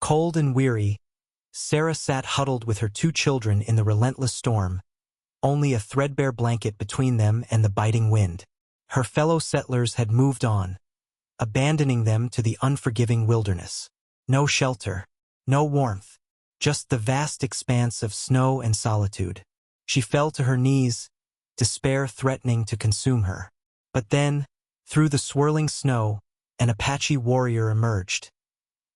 Cold and weary, Sarah sat huddled with her two children in the relentless storm, only a threadbare blanket between them and the biting wind. Her fellow settlers had moved on, abandoning them to the unforgiving wilderness. No shelter, no warmth, just the vast expanse of snow and solitude. She fell to her knees, despair threatening to consume her. But then, through the swirling snow, an Apache warrior emerged,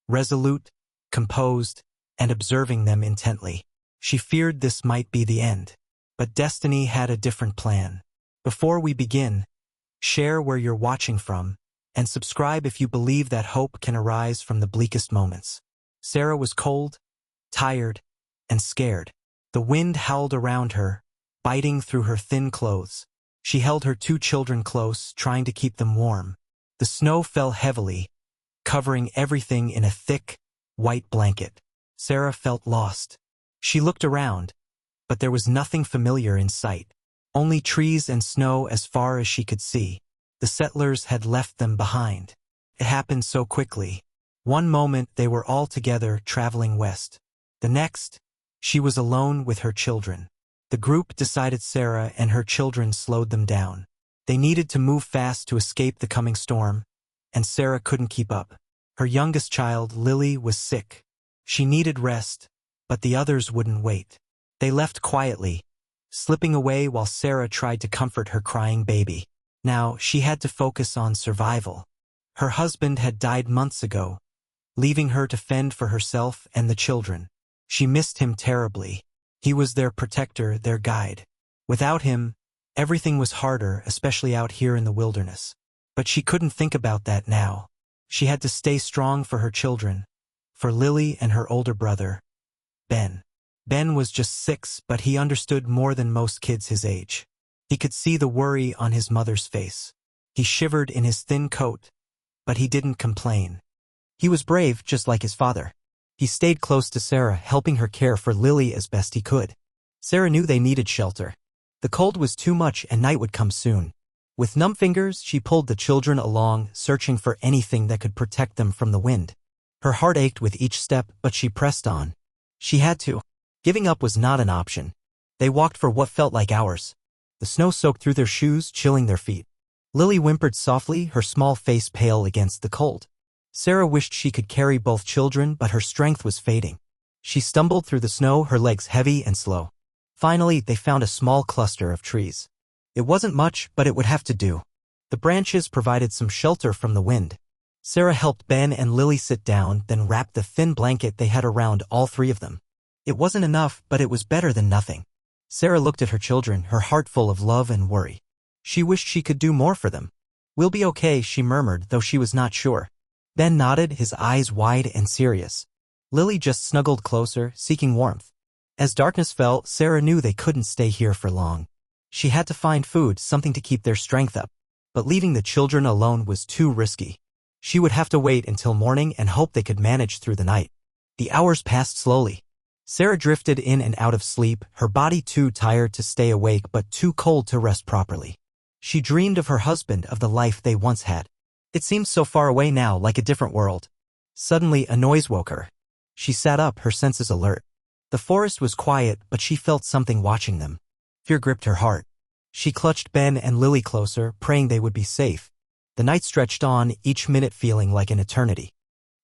resolute, composed, and observing them intently. She feared this might be the end. But destiny had a different plan. Before we begin, share where you're watching from, and subscribe if you believe that hope can arise from the bleakest moments. Sarah was cold, tired, and scared. The wind howled around her, biting through her thin clothes. She held her two children close, trying to keep them warm. The snow fell heavily, covering everything in a thick, white blanket. Sarah felt lost. She looked around, but there was nothing familiar in sight. Only trees and snow as far as she could see. The settlers had left them behind. It happened so quickly. One moment they were all together traveling west. The next, she was alone with her children. The group decided Sarah and her children slowed them down. They needed to move fast to escape the coming storm, and Sarah couldn't keep up. Her youngest child, Lily, was sick. She needed rest, but the others wouldn't wait. They left quietly, slipping away while Sarah tried to comfort her crying baby. Now, she had to focus on survival. Her husband had died months ago, leaving her to fend for herself and the children. She missed him terribly. He was their protector, their guide. Without him, everything was harder, especially out here in the wilderness. But she couldn't think about that now. She had to stay strong for her children, for Lily and her older brother, Ben. Ben was just 6, but he understood more than most kids his age. He could see the worry on his mother's face. He shivered in his thin coat, but he didn't complain. He was brave, just like his father. He stayed close to Sarah, helping her care for Lily as best he could. Sarah knew they needed shelter. The cold was too much and night would come soon. With numb fingers, she pulled the children along, searching for anything that could protect them from the wind. Her heart ached with each step, but she pressed on. She had to. Giving up was not an option. They walked for what felt like hours. The snow soaked through their shoes, chilling their feet. Lily whimpered softly, her small face pale against the cold. Sarah wished she could carry both children, but her strength was fading. She stumbled through the snow, her legs heavy and slow. Finally, they found a small cluster of trees. It wasn't much, but it would have to do. The branches provided some shelter from the wind. Sarah helped Ben and Lily sit down, then wrapped the thin blanket they had around all three of them. It wasn't enough, but it was better than nothing. Sarah looked at her children, her heart full of love and worry. She wished she could do more for them. "We'll be okay," she murmured, though she was not sure. Ben nodded, his eyes wide and serious. Lily just snuggled closer, seeking warmth. As darkness fell, Sarah knew they couldn't stay here for long. She had to find food, something to keep their strength up. But leaving the children alone was too risky. She would have to wait until morning and hope they could manage through the night. The hours passed slowly. Sarah drifted in and out of sleep, her body too tired to stay awake but too cold to rest properly. She dreamed of her husband, of the life they once had. It seemed so far away now, like a different world. Suddenly, a noise woke her. She sat up, her senses alert. The forest was quiet, but she felt something watching them. Fear gripped her heart. She clutched Ben and Lily closer, praying they would be safe. The night stretched on, each minute feeling like an eternity.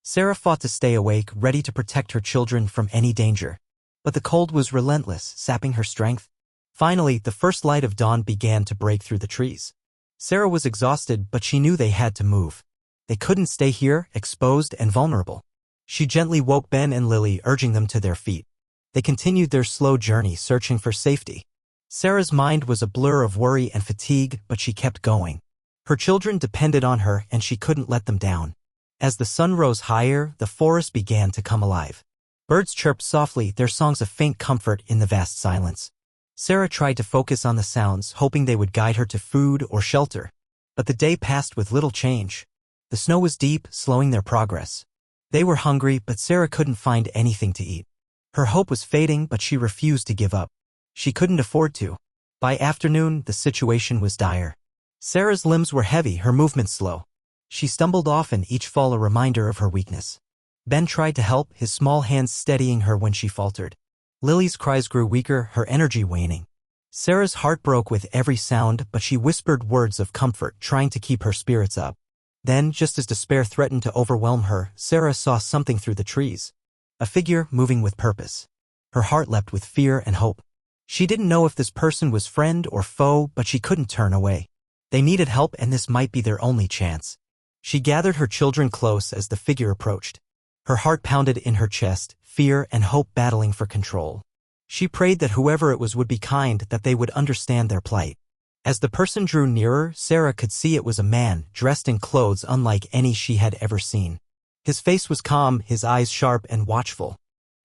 Sarah fought to stay awake, ready to protect her children from any danger. But the cold was relentless, sapping her strength. Finally, the first light of dawn began to break through the trees. Sarah was exhausted, but she knew they had to move. They couldn't stay here, exposed and vulnerable. She gently woke Ben and Lily, urging them to their feet. They continued their slow journey, searching for safety. Sarah's mind was a blur of worry and fatigue, but she kept going. Her children depended on her, and she couldn't let them down. As the sun rose higher, the forest began to come alive. Birds chirped softly, their songs of faint comfort in the vast silence. Sarah tried to focus on the sounds, hoping they would guide her to food or shelter. But the day passed with little change. The snow was deep, slowing their progress. They were hungry, but Sarah couldn't find anything to eat. Her hope was fading, but she refused to give up. She couldn't afford to. By afternoon, the situation was dire. Sarah's limbs were heavy, her movements slow. She stumbled often, each fall a reminder of her weakness. Ben tried to help, his small hands steadying her when she faltered. Lily's cries grew weaker, her energy waning. Sarah's heart broke with every sound, but she whispered words of comfort, trying to keep her spirits up. Then, just as despair threatened to overwhelm her, Sarah saw something through the trees. A figure moving with purpose. Her heart leapt with fear and hope. She didn't know if this person was friend or foe, but she couldn't turn away. They needed help, and this might be their only chance. She gathered her children close as the figure approached. Her heart pounded in her chest, fear and hope battling for control. She prayed that whoever it was would be kind, that they would understand their plight. As the person drew nearer, Sarah could see it was a man, dressed in clothes unlike any she had ever seen. His face was calm, his eyes sharp and watchful.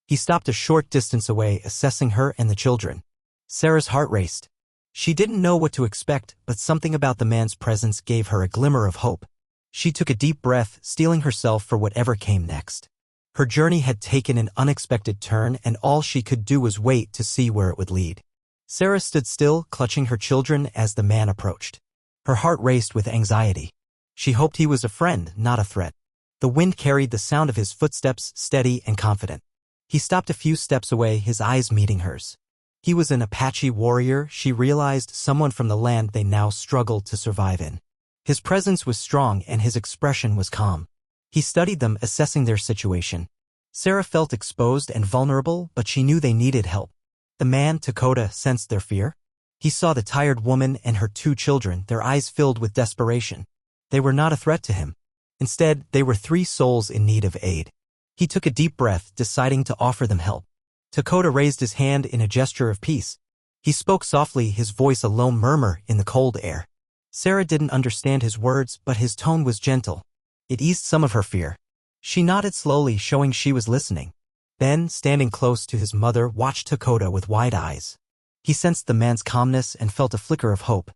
He stopped a short distance away, assessing her and the children. Sarah's heart raced. She didn't know what to expect, but something about the man's presence gave her a glimmer of hope. She took a deep breath, steeling herself for whatever came next. Her journey had taken an unexpected turn, and all she could do was wait to see where it would lead. Sarah stood still, clutching her children as the man approached. Her heart raced with anxiety. She hoped he was a friend, not a threat. The wind carried the sound of his footsteps, steady and confident. He stopped a few steps away, his eyes meeting hers. He was an Apache warrior, she realized, someone from the land they now struggled to survive in. His presence was strong and his expression was calm. He studied them, assessing their situation. Sarah felt exposed and vulnerable, but she knew they needed help. The man, Dakota, sensed their fear. He saw the tired woman and her 2 children, their eyes filled with desperation. They were not a threat to him. Instead, they were 3 souls in need of aid. He took a deep breath, deciding to offer them help. Dakota raised his hand in a gesture of peace. He spoke softly, his voice a low murmur in the cold air. Sarah didn't understand his words, but his tone was gentle. It eased some of her fear. She nodded slowly, showing she was listening. Ben, standing close to his mother, watched Dakota with wide eyes. He sensed the man's calmness and felt a flicker of hope.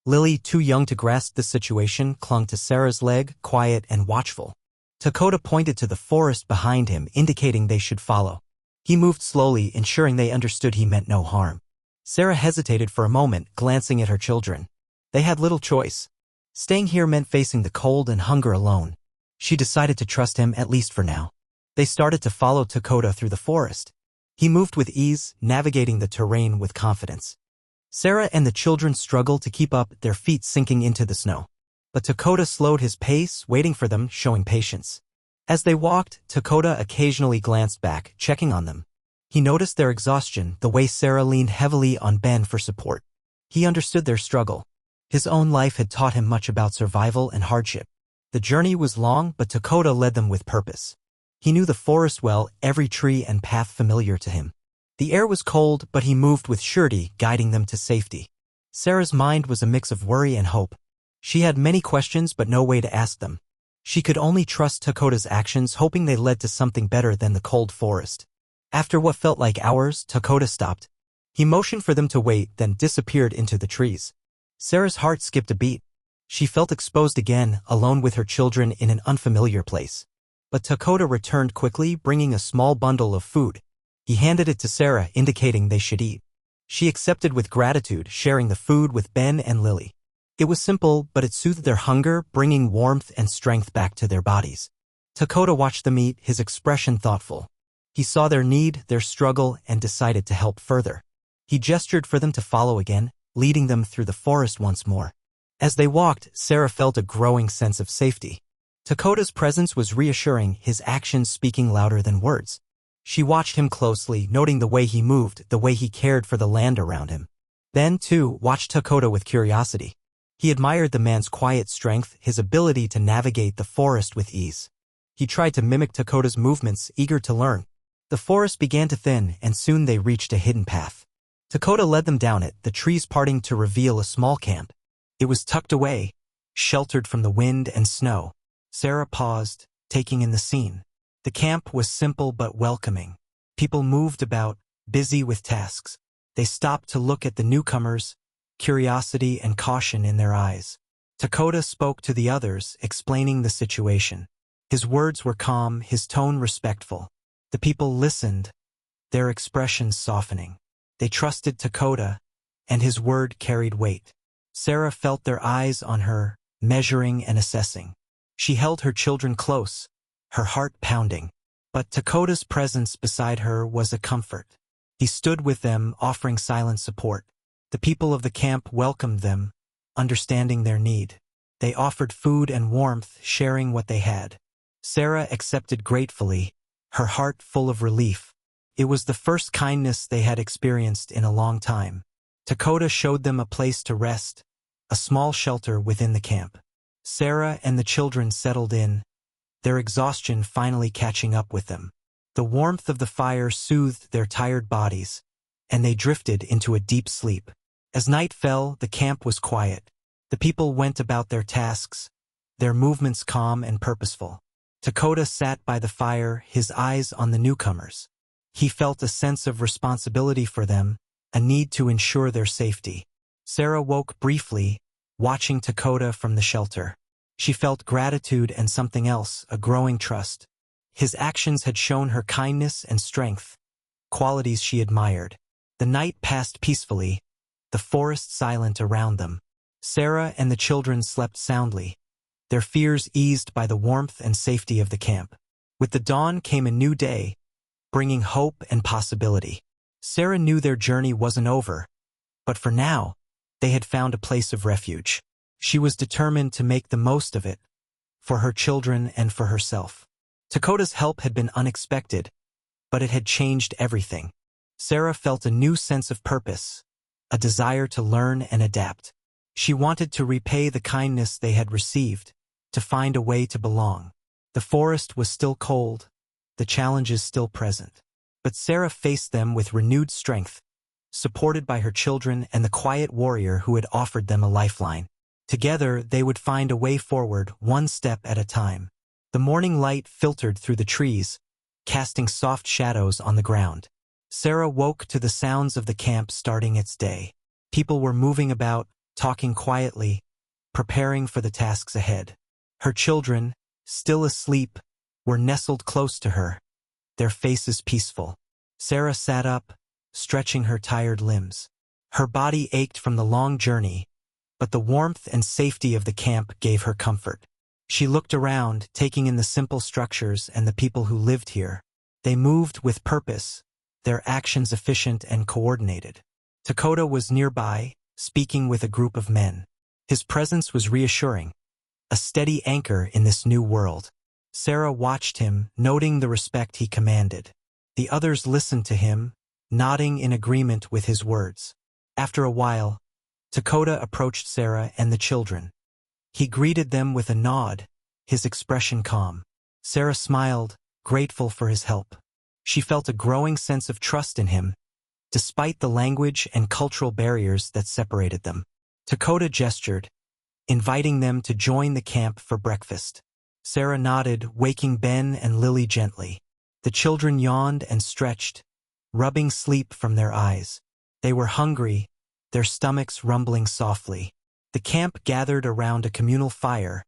Lily, too young to grasp the situation, clung to Sarah's leg, quiet and watchful. Dakota pointed to the forest behind him, indicating they should follow. He moved slowly, ensuring they understood he meant no harm. Sarah hesitated for a moment, glancing at her children. They had little choice. Staying here meant facing the cold and hunger alone. She decided to trust him, at least for now. They started to follow Dakota through the forest. He moved with ease, navigating the terrain with confidence. Sarah and the children struggled to keep up, their feet sinking into the snow. But Dakota slowed his pace, waiting for them, showing patience. As they walked, Dakota occasionally glanced back, checking on them. He noticed their exhaustion, the way Sarah leaned heavily on Ben for support. He understood their struggle. His own life had taught him much about survival and hardship. The journey was long, but Dakota led them with purpose. He knew the forest well, every tree and path familiar to him. The air was cold, but he moved with surety, guiding them to safety. Sarah's mind was a mix of worry and hope. She had many questions but no way to ask them. She could only trust Dakota's actions, hoping they led to something better than the cold forest. After what felt like hours, Dakota stopped. He motioned for them to wait, then disappeared into the trees. Sarah's heart skipped a beat. She felt exposed again, alone with her children in an unfamiliar place. But Dakota returned quickly, bringing a small bundle of food. He handed it to Sarah, indicating they should eat. She accepted with gratitude, sharing the food with Ben and Lily. It was simple, but it soothed their hunger, bringing warmth and strength back to their bodies. Dakota watched them eat, his expression thoughtful. He saw their need, their struggle, and decided to help further. He gestured for them to follow again, leading them through the forest once more. As they walked, Sarah felt a growing sense of safety. Dakota's presence was reassuring, his actions speaking louder than words. She watched him closely, noting the way he moved, the way he cared for the land around him. Ben, too, watched Dakota with curiosity. He admired the man's quiet strength, his ability to navigate the forest with ease. He tried to mimic Dakota's movements, eager to learn. The forest began to thin, and soon they reached a hidden path. Dakota led them down it, the trees parting to reveal a small camp. It was tucked away, sheltered from the wind and snow. Sarah paused, taking in the scene. The camp was simple but welcoming. People moved about, busy with tasks. They stopped to look at the newcomers, curiosity and caution in their eyes. Dakota spoke to the others, explaining the situation. His words were calm, his tone respectful. The people listened, their expressions softening. They trusted Dakota, and his word carried weight. Sarah felt their eyes on her, measuring and assessing. She held her children close, her heart pounding. But Takota's presence beside her was a comfort. He stood with them, offering silent support. The people of the camp welcomed them, understanding their need. They offered food and warmth, sharing what they had. Sarah accepted gratefully, her heart full of relief. It was the first kindness they had experienced in a long time. Takota showed them a place to rest, a small shelter within the camp. Sarah and the children settled in, their exhaustion finally catching up with them. The warmth of the fire soothed their tired bodies, and they drifted into a deep sleep. As night fell, the camp was quiet. The people went about their tasks, their movements calm and purposeful. Takota sat by the fire, his eyes on the newcomers. He felt a sense of responsibility for them, a need to ensure their safety. Sarah woke briefly, watching Takota from the shelter. She felt gratitude and something else, a growing trust. His actions had shown her kindness and strength, qualities she admired. The night passed peacefully, the forest silent around them. Sarah and the children slept soundly, their fears eased by the warmth and safety of the camp. With the dawn came a new day, bringing hope and possibility. Sarah knew their journey wasn't over, but for now, they had found a place of refuge. She was determined to make the most of it, for her children and for herself. Takota's help had been unexpected, but it had changed everything. Sarah felt a new sense of purpose, a desire to learn and adapt. She wanted to repay the kindness they had received, to find a way to belong. The forest was still cold, the challenges still present. But Sarah faced them with renewed strength, supported by her children and the quiet warrior who had offered them a lifeline. Together, they would find a way forward, one step at a time. The morning light filtered through the trees, casting soft shadows on the ground. Sarah woke to the sounds of the camp starting its day. People were moving about, talking quietly, preparing for the tasks ahead. Her children, still asleep, were nestled close to her, their faces peaceful. Sarah sat up, stretching her tired limbs. Her body ached from the long journey, but the warmth and safety of the camp gave her comfort. She looked around, taking in the simple structures and the people who lived here. They moved with purpose, their actions efficient and coordinated. Takota was nearby, speaking with a group of men. His presence was reassuring, a steady anchor in this new world. Sarah watched him, noting the respect he commanded. The others listened to him, nodding in agreement with his words. After a while, Takota approached Sarah and the children. He greeted them with a nod, his expression calm. Sarah smiled, grateful for his help. She felt a growing sense of trust in him, despite the language and cultural barriers that separated them. Takota gestured, inviting them to join the camp for breakfast. Sarah nodded, waking Ben and Lily gently. The children yawned and stretched, rubbing sleep from their eyes. They were hungry, their stomachs rumbling softly. The camp gathered around a communal fire,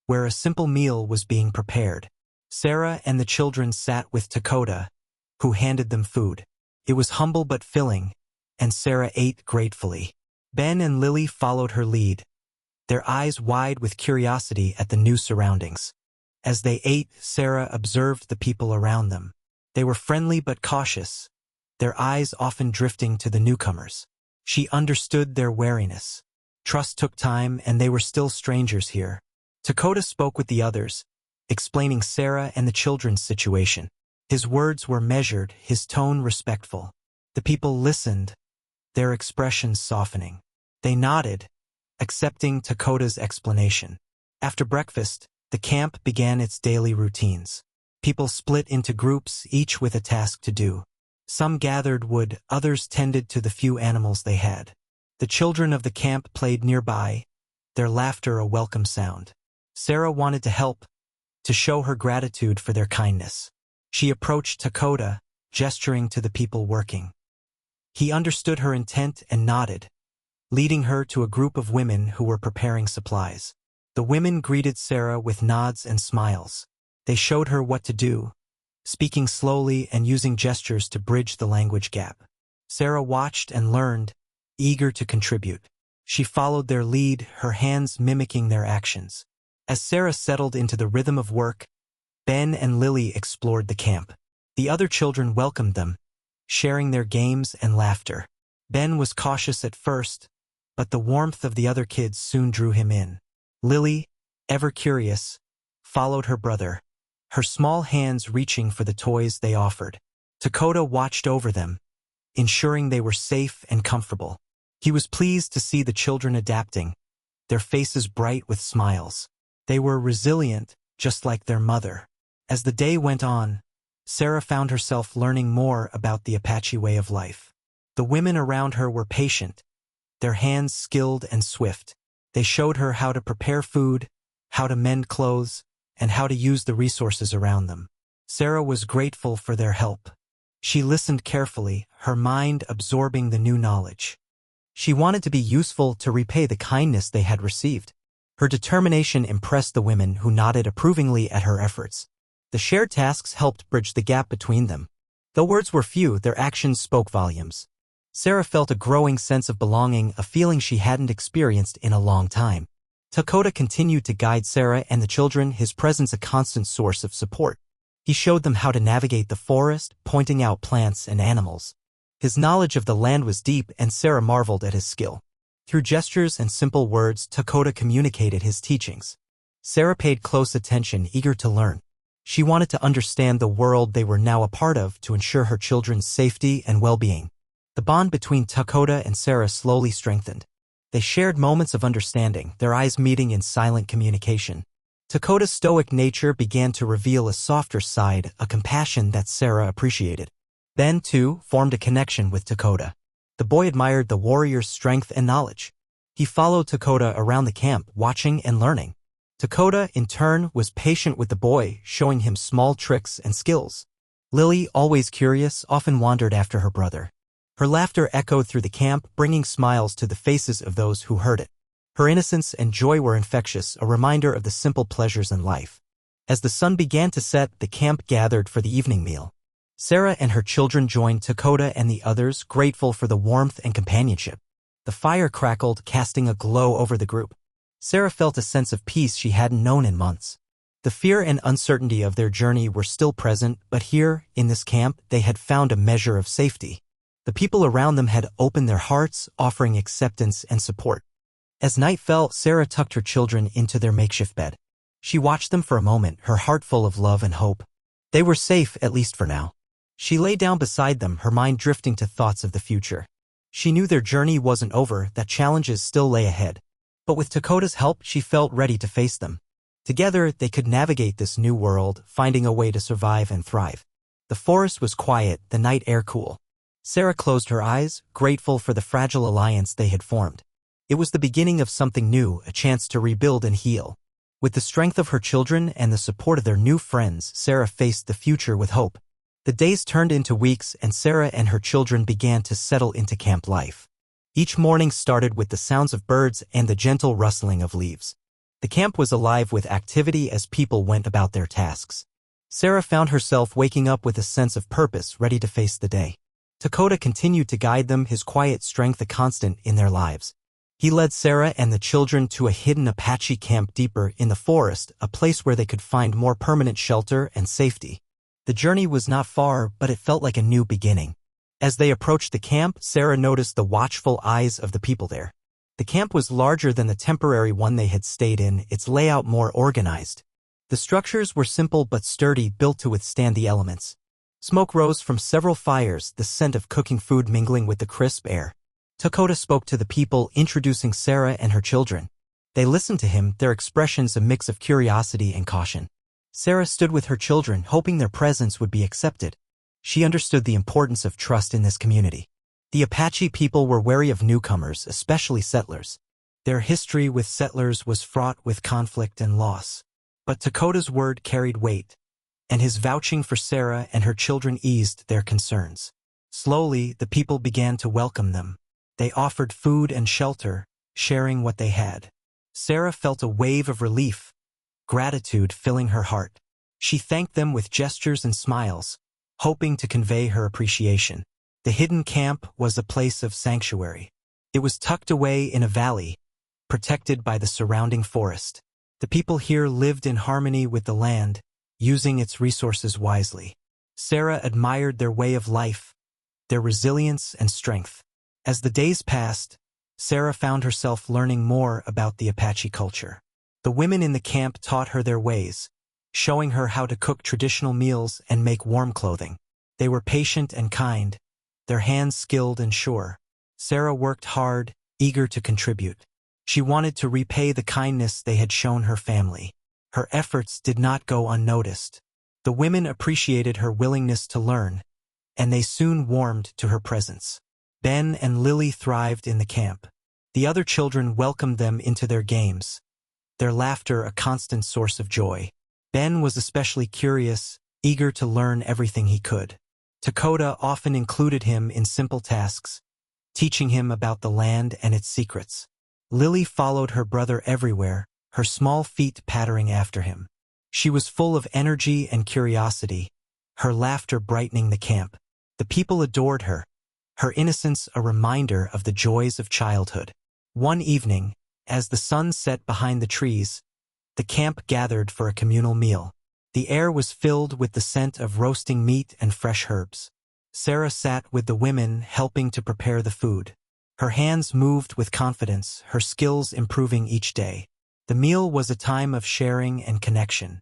where a simple meal was being prepared. Sarah and the children sat with Takota, who handed them food. It was humble but filling, and Sarah ate gratefully. Ben and Lily followed her lead, their eyes wide with curiosity at the new surroundings. As they ate, Sarah observed the people around them. They were friendly but cautious, their eyes often drifting to the newcomers. She understood their wariness. Trust took time, and they were still strangers here. Takota spoke with the others, explaining Sarah and the children's situation. His words were measured, his tone respectful. The people listened, their expressions softening. They nodded, accepting Takota's explanation. After breakfast, the camp began its daily routines. People split into groups, each with a task to do. Some gathered wood, others tended to the few animals they had. The children of the camp played nearby, their laughter a welcome sound. Sarah wanted to help, to show her gratitude for their kindness. She approached Takota, gesturing to the people working. He understood her intent and nodded, leading her to a group of women who were preparing supplies. The women greeted Sarah with nods and smiles. They showed her what to do, speaking slowly and using gestures to bridge the language gap. Sarah watched and learned, eager to contribute. She followed their lead, her hands mimicking their actions. As Sarah settled into the rhythm of work, Ben and Lily explored the camp. The other children welcomed them, sharing their games and laughter. Ben was cautious at first, but the warmth of the other kids soon drew him in. Lily, ever curious, followed her brother, her small hands reaching for the toys they offered. Dakota watched over them, ensuring they were safe and comfortable. He was pleased to see the children adapting, their faces bright with smiles. They were resilient, just like their mother. As the day went on, Sarah found herself learning more about the Apache way of life. The women around her were patient, their hands skilled and swift. They showed her how to prepare food, how to mend clothes, and how to use the resources around them. Sarah was grateful for their help. She listened carefully, her mind absorbing the new knowledge. She wanted to be useful to repay the kindness they had received. Her determination impressed the women, who nodded approvingly at her efforts. The shared tasks helped bridge the gap between them. Though words were few, their actions spoke volumes. Sarah felt a growing sense of belonging, a feeling she hadn't experienced in a long time. Dakota continued to guide Sarah and the children, his presence a constant source of support. He showed them how to navigate the forest, pointing out plants and animals. His knowledge of the land was deep, and Sarah marveled at his skill. Through gestures and simple words, Dakota communicated his teachings. Sarah paid close attention, eager to learn. She wanted to understand the world they were now a part of to ensure her children's safety and well-being. The bond between Dakota and Sarah slowly strengthened. They shared moments of understanding, their eyes meeting in silent communication. Dakota's stoic nature began to reveal a softer side, a compassion that Sarah appreciated. Ben, too, formed a connection with Dakota. The boy admired the warrior's strength and knowledge. He followed Dakota around the camp, watching and learning. Dakota, in turn, was patient with the boy, showing him small tricks and skills. Lily, always curious, often wandered after her brother. Her laughter echoed through the camp, bringing smiles to the faces of those who heard it. Her innocence and joy were infectious, a reminder of the simple pleasures in life. As the sun began to set, the camp gathered for the evening meal. Sarah and her children joined Dakota and the others, grateful for the warmth and companionship. The fire crackled, casting a glow over the group. Sarah felt a sense of peace she hadn't known in months. The fear and uncertainty of their journey were still present, but here, in this camp, they had found a measure of safety. The people around them had opened their hearts, offering acceptance and support. As night fell, Sarah tucked her children into their makeshift bed. She watched them for a moment, her heart full of love and hope. They were safe, at least for now. She lay down beside them, her mind drifting to thoughts of the future. She knew their journey wasn't over, that challenges still lay ahead. But with Dakota's help, she felt ready to face them. Together, they could navigate this new world, finding a way to survive and thrive. The forest was quiet, the night air cool. Sarah closed her eyes, grateful for the fragile alliance they had formed. It was the beginning of something new, a chance to rebuild and heal. With the strength of her children and the support of their new friends, Sarah faced the future with hope. The days turned into weeks, and Sarah and her children began to settle into camp life. Each morning started with the sounds of birds and the gentle rustling of leaves. The camp was alive with activity as people went about their tasks. Sarah found herself waking up with a sense of purpose, ready to face the day. Dakota continued to guide them, his quiet strength a constant in their lives. He led Sarah and the children to a hidden Apache camp deeper in the forest, a place where they could find more permanent shelter and safety. The journey was not far, but it felt like a new beginning. As they approached the camp, Sarah noticed the watchful eyes of the people there. The camp was larger than the temporary one they had stayed in, its layout more organized. The structures were simple but sturdy, built to withstand the elements. Smoke rose from several fires, the scent of cooking food mingling with the crisp air. Dakota spoke to the people, introducing Sarah and her children. They listened to him, their expressions a mix of curiosity and caution. Sarah stood with her children, hoping their presence would be accepted. She understood the importance of trust in this community. The Apache people were wary of newcomers, especially settlers. Their history with settlers was fraught with conflict and loss. But Dakota's word carried weight, and his vouching for Sarah and her children eased their concerns. Slowly, the people began to welcome them. They offered food and shelter, sharing what they had. Sarah felt a wave of relief, gratitude filling her heart. She thanked them with gestures and smiles, hoping to convey her appreciation. The hidden camp was a place of sanctuary. It was tucked away in a valley, protected by the surrounding forest. The people here lived in harmony with the land, using its resources wisely. Sarah admired their way of life, their resilience and strength. As the days passed, Sarah found herself learning more about the Apache culture. The women in the camp taught her their ways, showing her how to cook traditional meals and make warm clothing. They were patient and kind, their hands skilled and sure. Sarah worked hard, eager to contribute. She wanted to repay the kindness they had shown her family. Her efforts did not go unnoticed. The women appreciated her willingness to learn, and they soon warmed to her presence. Ben and Lily thrived in the camp. The other children welcomed them into their games, their laughter a constant source of joy. Ben was especially curious, eager to learn everything he could. Dakota often included him in simple tasks, teaching him about the land and its secrets. Lily followed her brother everywhere, her small feet pattering after him. She was full of energy and curiosity, her laughter brightening the camp. The people adored her, her innocence a reminder of the joys of childhood. One evening, as the sun set behind the trees, the camp gathered for a communal meal. The air was filled with the scent of roasting meat and fresh herbs. Sarah sat with the women helping to prepare the food. Her hands moved with confidence, her skills improving each day. The meal was a time of sharing and connection.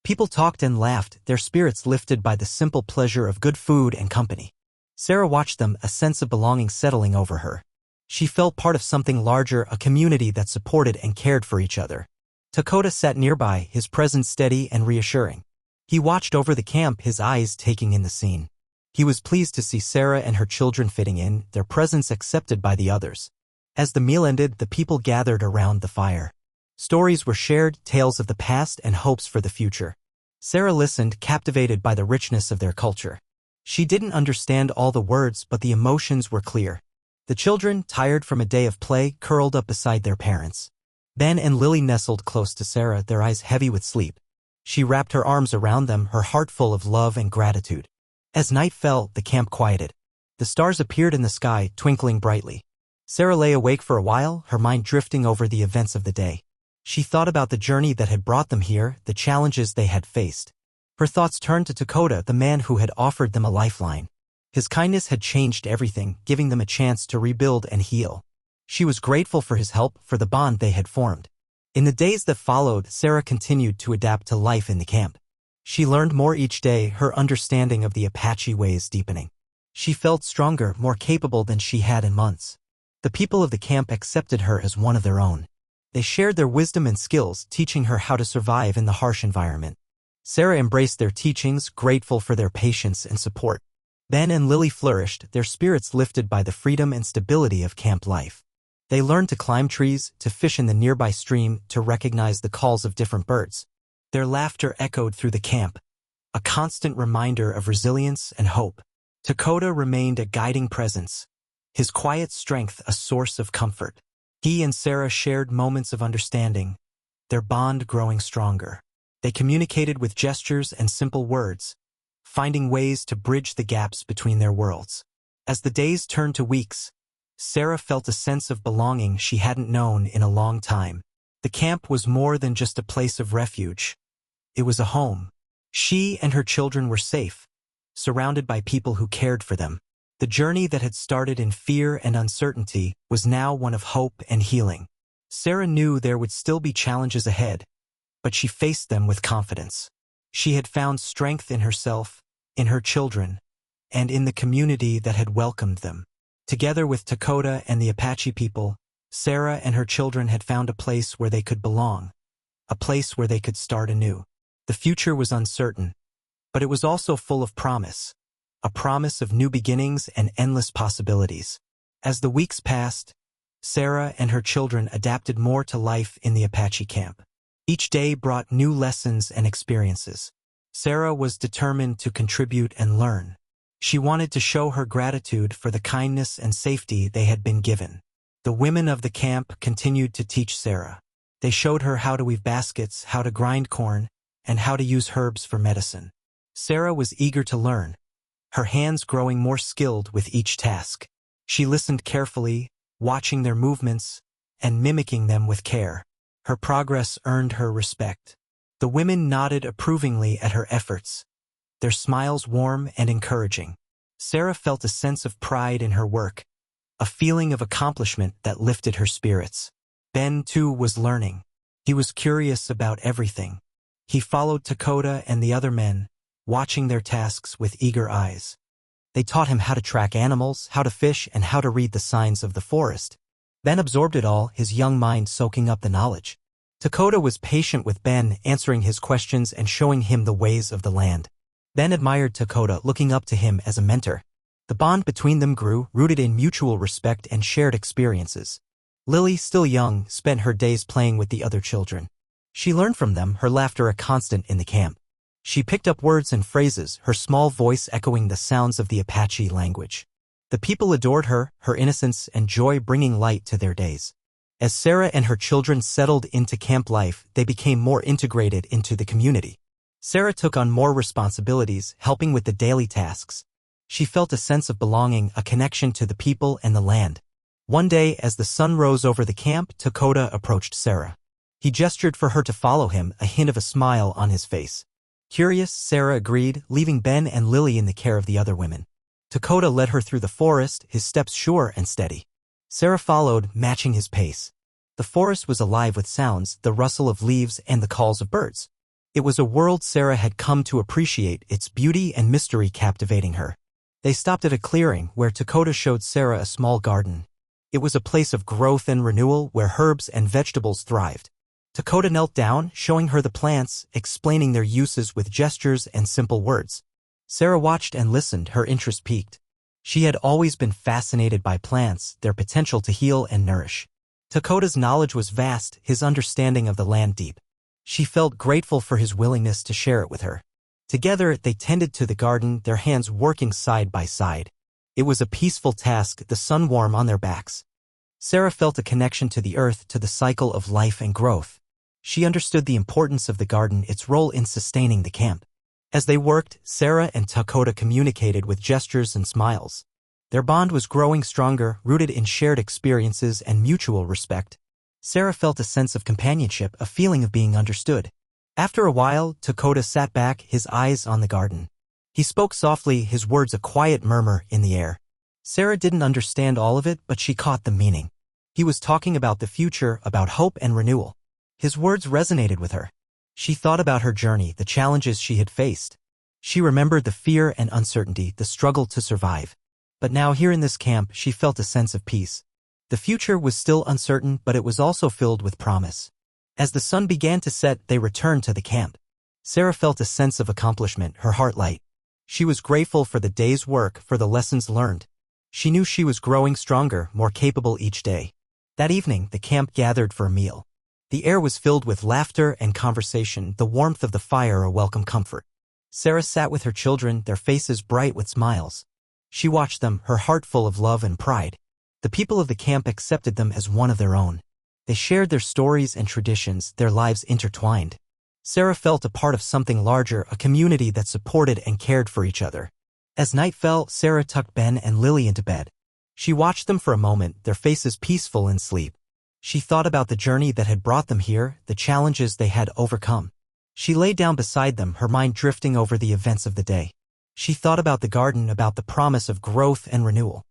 People talked and laughed, their spirits lifted by the simple pleasure of good food and company. Sarah watched them, a sense of belonging settling over her. She felt part of something larger, a community that supported and cared for each other. Dakota sat nearby, his presence steady and reassuring. He watched over the camp, his eyes taking in the scene. He was pleased to see Sarah and her children fitting in, their presence accepted by the others. As the meal ended, the people gathered around the fire. Stories were shared, tales of the past and hopes for the future. Sarah listened, captivated by the richness of their culture. She didn't understand all the words, but the emotions were clear. The children, tired from a day of play, curled up beside their parents. Ben and Lily nestled close to Sarah, their eyes heavy with sleep. She wrapped her arms around them, her heart full of love and gratitude. As night fell, the camp quieted. The stars appeared in the sky, twinkling brightly. Sarah lay awake for a while, her mind drifting over the events of the day. She thought about the journey that had brought them here, the challenges they had faced. Her thoughts turned to Dakota, the man who had offered them a lifeline. His kindness had changed everything, giving them a chance to rebuild and heal. She was grateful for his help, for the bond they had formed. In the days that followed, Sarah continued to adapt to life in the camp. She learned more each day, her understanding of the Apache ways deepening. She felt stronger, more capable than she had in months. The people of the camp accepted her as one of their own. They shared their wisdom and skills, teaching her how to survive in the harsh environment. Sarah embraced their teachings, grateful for their patience and support. Ben and Lily flourished, their spirits lifted by the freedom and stability of camp life. They learned to climb trees, to fish in the nearby stream, to recognize the calls of different birds. Their laughter echoed through the camp, a constant reminder of resilience and hope. Dakota remained a guiding presence, his quiet strength a source of comfort. He and Sarah shared moments of understanding, their bond growing stronger. They communicated with gestures and simple words, finding ways to bridge the gaps between their worlds. As the days turned to weeks, Sarah felt a sense of belonging she hadn't known in a long time. The camp was more than just a place of refuge. It was a home. She and her children were safe, surrounded by people who cared for them. The journey that had started in fear and uncertainty was now one of hope and healing. Sarah knew there would still be challenges ahead, but she faced them with confidence. She had found strength in herself, in her children, and in the community that had welcomed them. Together with Dakota and the Apache people, Sarah and her children had found a place where they could belong, a place where they could start anew. The future was uncertain, but it was also full of promise, a promise of new beginnings and endless possibilities. As the weeks passed, Sarah and her children adapted more to life in the Apache camp. Each day brought new lessons and experiences. Sarah was determined to contribute and learn. She wanted to show her gratitude for the kindness and safety they had been given. The women of the camp continued to teach Sarah. They showed her how to weave baskets, how to grind corn, and how to use herbs for medicine. Sarah was eager to learn, her hands growing more skilled with each task. She listened carefully, watching their movements and mimicking them with care. Her progress earned her respect. The women nodded approvingly at her efforts, their smiles warm and encouraging. Sarah felt a sense of pride in her work, a feeling of accomplishment that lifted her spirits. Ben, too, was learning. He was curious about everything. He followed Dakota and the other men, watching their tasks with eager eyes. They taught him how to track animals, how to fish, and how to read the signs of the forest. Ben absorbed it all, his young mind soaking up the knowledge. Dakota was patient with Ben, answering his questions and showing him the ways of the land. Ben admired Dakota, looking up to him as a mentor. The bond between them grew, rooted in mutual respect and shared experiences. Lily, still young, spent her days playing with the other children. She learned from them, her laughter a constant in the camp. She picked up words and phrases, her small voice echoing the sounds of the Apache language. The people adored her, her innocence and joy bringing light to their days. As Sarah and her children settled into camp life, they became more integrated into the community. Sarah took on more responsibilities, helping with the daily tasks. She felt a sense of belonging, a connection to the people and the land. One day, as the sun rose over the camp, Dakota approached Sarah. He gestured for her to follow him, a hint of a smile on his face. Curious, Sarah agreed, leaving Ben and Lily in the care of the other women. Dakota led her through the forest, his steps sure and steady. Sarah followed, matching his pace. The forest was alive with sounds, the rustle of leaves and the calls of birds. It was a world Sarah had come to appreciate, its beauty and mystery captivating her. They stopped at a clearing where Dakota showed Sarah a small garden. It was a place of growth and renewal where herbs and vegetables thrived. Dakota knelt down, showing her the plants, explaining their uses with gestures and simple words. Sarah watched and listened, her interest piqued. She had always been fascinated by plants, their potential to heal and nourish. Dakota's knowledge was vast, his understanding of the land deep. She felt grateful for his willingness to share it with her. Together, they tended to the garden, their hands working side by side. It was a peaceful task, the sun warm on their backs. Sarah felt a connection to the earth, to the cycle of life and growth. She understood the importance of the garden, its role in sustaining the camp. As they worked, Sarah and Dakota communicated with gestures and smiles. Their bond was growing stronger, rooted in shared experiences and mutual respect. Sarah felt a sense of companionship, a feeling of being understood. After a while, Dakota sat back, his eyes on the garden. He spoke softly, his words a quiet murmur in the air. Sarah didn't understand all of it, but she caught the meaning. He was talking about the future, about hope and renewal. His words resonated with her. She thought about her journey, the challenges she had faced. She remembered the fear and uncertainty, the struggle to survive. But now here in this camp, she felt a sense of peace. The future was still uncertain, but it was also filled with promise. As the sun began to set, they returned to the camp. Sarah felt a sense of accomplishment, her heart light. She was grateful for the day's work, for the lessons learned. She knew she was growing stronger, more capable each day. That evening, the camp gathered for a meal. The air was filled with laughter and conversation, the warmth of the fire a welcome comfort. Sarah sat with her children, their faces bright with smiles. She watched them, her heart full of love and pride. The people of the camp accepted them as one of their own. They shared their stories and traditions, their lives intertwined. Sarah felt a part of something larger, a community that supported and cared for each other. As night fell, Sarah tucked Ben and Lily into bed. She watched them for a moment, their faces peaceful in sleep. She thought about the journey that had brought them here, the challenges they had overcome. She lay down beside them, her mind drifting over the events of the day. She thought about the garden, about the promise of growth and renewal.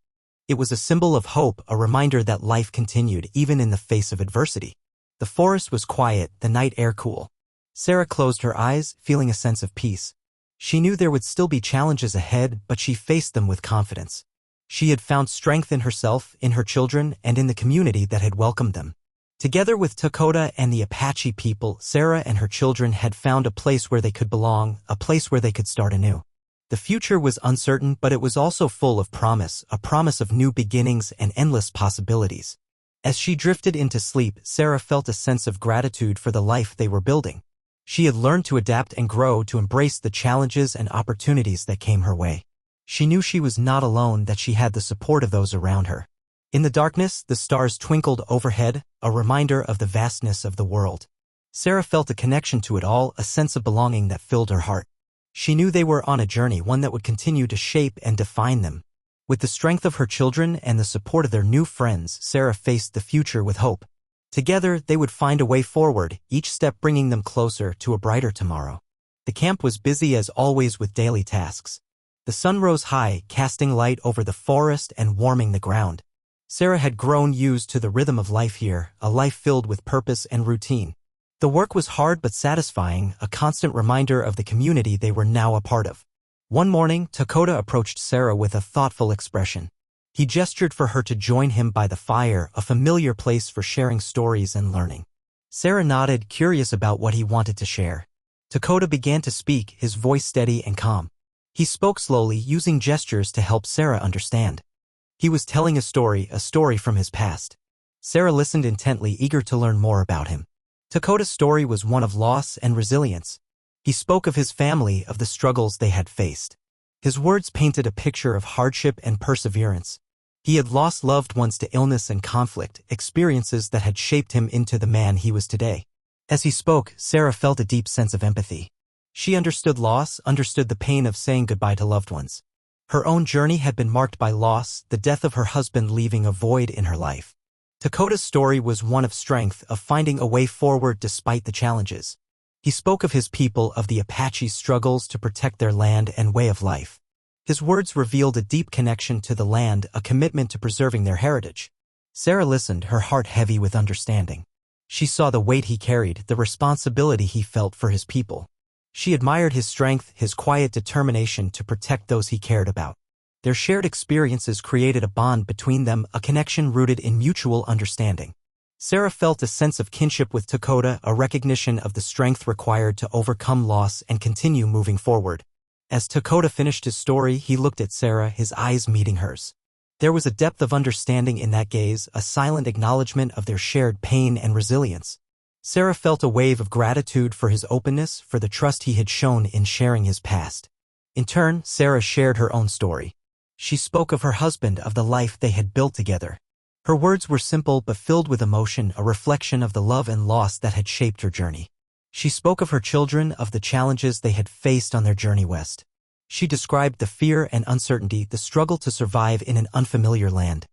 It was a symbol of hope, a reminder that life continued even in the face of adversity. The forest was quiet, the night air cool. Sarah closed her eyes, feeling a sense of peace. She knew there would still be challenges ahead, but she faced them with confidence. She had found strength in herself, in her children, and in the community that had welcomed them. Together with Dakota and the Apache people, Sarah and her children had found a place where they could belong, a place where they could start anew. The future was uncertain, but it was also full of promise, a promise of new beginnings and endless possibilities. As she drifted into sleep, Sarah felt a sense of gratitude for the life they were building. She had learned to adapt and grow, to embrace the challenges and opportunities that came her way. She knew she was not alone, that she had the support of those around her. In the darkness, the stars twinkled overhead, a reminder of the vastness of the world. Sarah felt a connection to it all, a sense of belonging that filled her heart. She knew they were on a journey, one that would continue to shape and define them. With the strength of her children and the support of their new friends, Sarah faced the future with hope. Together, they would find a way forward, each step bringing them closer to a brighter tomorrow. The camp was busy as always with daily tasks. The sun rose high, casting light over the forest and warming the ground. Sarah had grown used to the rhythm of life here, a life filled with purpose and routine. The work was hard but satisfying, a constant reminder of the community they were now a part of. One morning, Dakota approached Sarah with a thoughtful expression. He gestured for her to join him by the fire, a familiar place for sharing stories and learning. Sarah nodded, curious about what he wanted to share. Dakota began to speak, his voice steady and calm. He spoke slowly, using gestures to help Sarah understand. He was telling a story from his past. Sarah listened intently, eager to learn more about him. Dakota's story was one of loss and resilience. He spoke of his family, of the struggles they had faced. His words painted a picture of hardship and perseverance. He had lost loved ones to illness and conflict, experiences that had shaped him into the man he was today. As he spoke, Sarah felt a deep sense of empathy. She understood loss, understood the pain of saying goodbye to loved ones. Her own journey had been marked by loss, the death of her husband leaving a void in her life. Dakota's story was one of strength, of finding a way forward despite the challenges. He spoke of his people, of the Apache's struggles to protect their land and way of life. His words revealed a deep connection to the land, a commitment to preserving their heritage. Sarah listened, her heart heavy with understanding. She saw the weight he carried, the responsibility he felt for his people. She admired his strength, his quiet determination to protect those he cared about. Their shared experiences created a bond between them, a connection rooted in mutual understanding. Sarah felt a sense of kinship with Dakota, a recognition of the strength required to overcome loss and continue moving forward. As Dakota finished his story, he looked at Sarah, his eyes meeting hers. There was a depth of understanding in that gaze, a silent acknowledgement of their shared pain and resilience. Sarah felt a wave of gratitude for his openness, for the trust he had shown in sharing his past. In turn, Sarah shared her own story. She spoke of her husband, of the life they had built together. Her words were simple but filled with emotion, a reflection of the love and loss that had shaped her journey. She spoke of her children, of the challenges they had faced on their journey west. She described the fear and uncertainty, the struggle to survive in an unfamiliar land.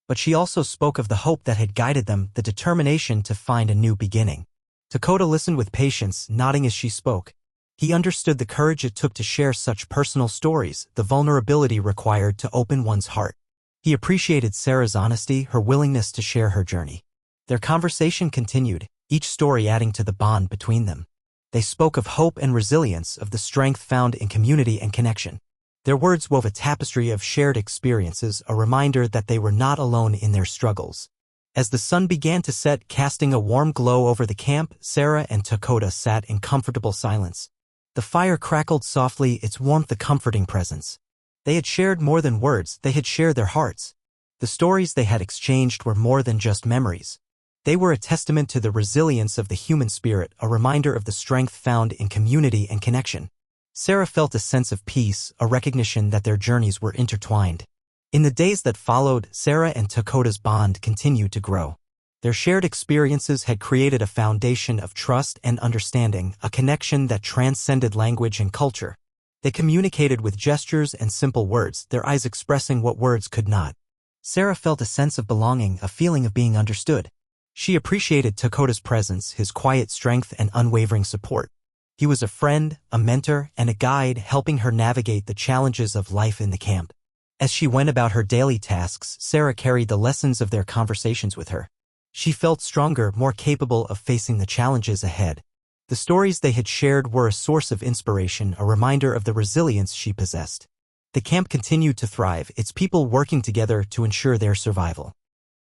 But she also spoke of the hope that had guided them, the determination to find a new beginning. Dakota listened with patience, nodding as she spoke. He understood the courage it took to share such personal stories, the vulnerability required to open one's heart. He appreciated Sarah's honesty, her willingness to share her journey. Their conversation continued, each story adding to the bond between them. They spoke of hope and resilience, of the strength found in community and connection. Their words wove a tapestry of shared experiences, a reminder that they were not alone in their struggles. As the sun began to set, casting a warm glow over the camp, Sarah and Dakota sat in comfortable silence. The fire crackled softly, its warmth a comforting presence. They had shared more than words, they had shared their hearts. The stories they had exchanged were more than just memories. They were a testament to the resilience of the human spirit, a reminder of the strength found in community and connection. Sarah felt a sense of peace, a recognition that their journeys were intertwined. In the days that followed, Sarah and Dakota's bond continued to grow. Their shared experiences had created a foundation of trust and understanding, a connection that transcended language and culture. They communicated with gestures and simple words, their eyes expressing what words could not. Sarah felt a sense of belonging, a feeling of being understood. She appreciated Dakota's presence, his quiet strength and unwavering support. He was a friend, a mentor, and a guide, helping her navigate the challenges of life in the camp. As she went about her daily tasks, Sarah carried the lessons of their conversations with her. She felt stronger, more capable of facing the challenges ahead. The stories they had shared were a source of inspiration, a reminder of the resilience she possessed. The camp continued to thrive, its people working together to ensure their survival.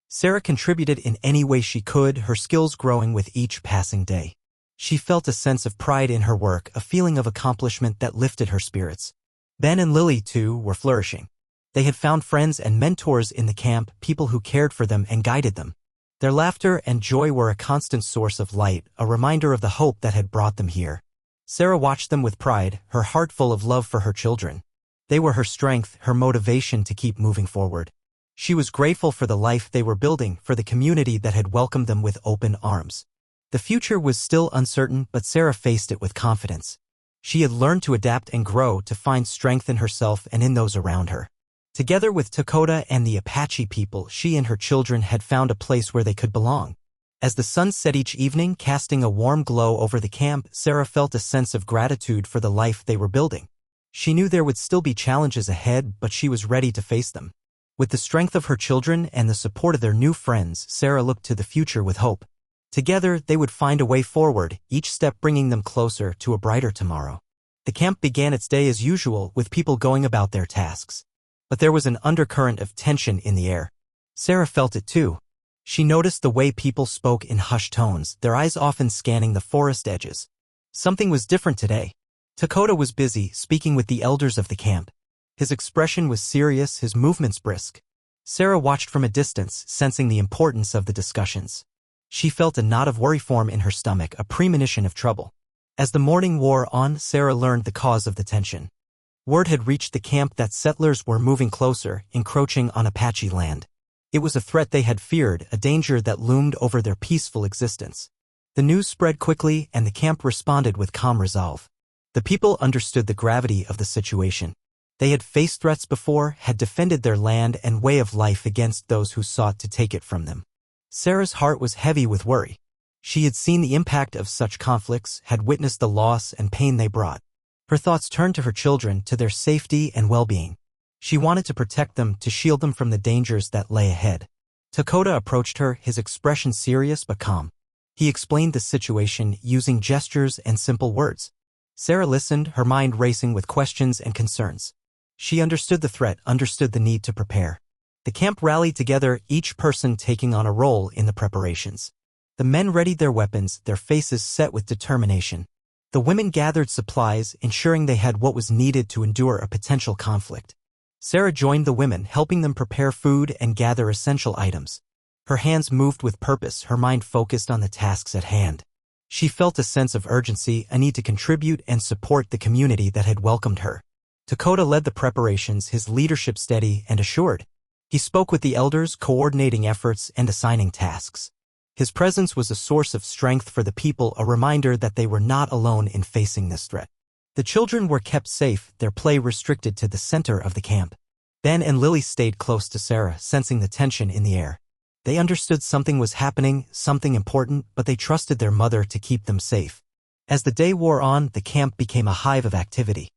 Sarah contributed in any way she could, her skills growing with each passing day. She felt a sense of pride in her work, a feeling of accomplishment that lifted her spirits. Ben and Lily, too, were flourishing. They had found friends and mentors in the camp, people who cared for them and guided them. Their laughter and joy were a constant source of light, a reminder of the hope that had brought them here. Sarah watched them with pride, her heart full of love for her children. They were her strength, her motivation to keep moving forward. She was grateful for the life they were building, for the community that had welcomed them with open arms. The future was still uncertain, but Sarah faced it with confidence. She had learned to adapt and grow, to find strength in herself and in those around her. Together with Dakota and the Apache people, she and her children had found a place where they could belong. As the sun set each evening, casting a warm glow over the camp, Sarah felt a sense of gratitude for the life they were building. She knew there would still be challenges ahead, but she was ready to face them. With the strength of her children and the support of their new friends, Sarah looked to the future with hope. Together, they would find a way forward, each step bringing them closer to a brighter tomorrow. The camp began its day as usual, with people going about their tasks. But there was an undercurrent of tension in the air. Sarah felt it too. She noticed the way people spoke in hushed tones, their eyes often scanning the forest edges. Something was different today. Dakota was busy, speaking with the elders of the camp. His expression was serious, his movements brisk. Sarah watched from a distance, sensing the importance of the discussions. She felt a knot of worry form in her stomach, a premonition of trouble. As the morning wore on, Sarah learned the cause of the tension. Word had reached the camp that settlers were moving closer, encroaching on Apache land. It was a threat they had feared, a danger that loomed over their peaceful existence. The news spread quickly, and the camp responded with calm resolve. The people understood the gravity of the situation. They had faced threats before, had defended their land and way of life against those who sought to take it from them. Sarah's heart was heavy with worry. She had seen the impact of such conflicts, had witnessed the loss and pain they brought. Her thoughts turned to her children, to their safety and well-being. She wanted to protect them, to shield them from the dangers that lay ahead. Dakota approached her, his expression serious but calm. He explained the situation using gestures and simple words. Sarah listened, her mind racing with questions and concerns. She understood the threat, understood the need to prepare. The camp rallied together, each person taking on a role in the preparations. The men readied their weapons, their faces set with determination. The women gathered supplies, ensuring they had what was needed to endure a potential conflict. Sarah joined the women, helping them prepare food and gather essential items. Her hands moved with purpose, her mind focused on the tasks at hand. She felt a sense of urgency, a need to contribute and support the community that had welcomed her. Dakota led the preparations, his leadership steady and assured. He spoke with the elders, coordinating efforts and assigning tasks. His presence was a source of strength for the people, a reminder that they were not alone in facing this threat. The children were kept safe, their play restricted to the center of the camp. Ben and Lily stayed close to Sarah, sensing the tension in the air. They understood something was happening, something important, but they trusted their mother to keep them safe. As the day wore on, the camp became a hive of activity.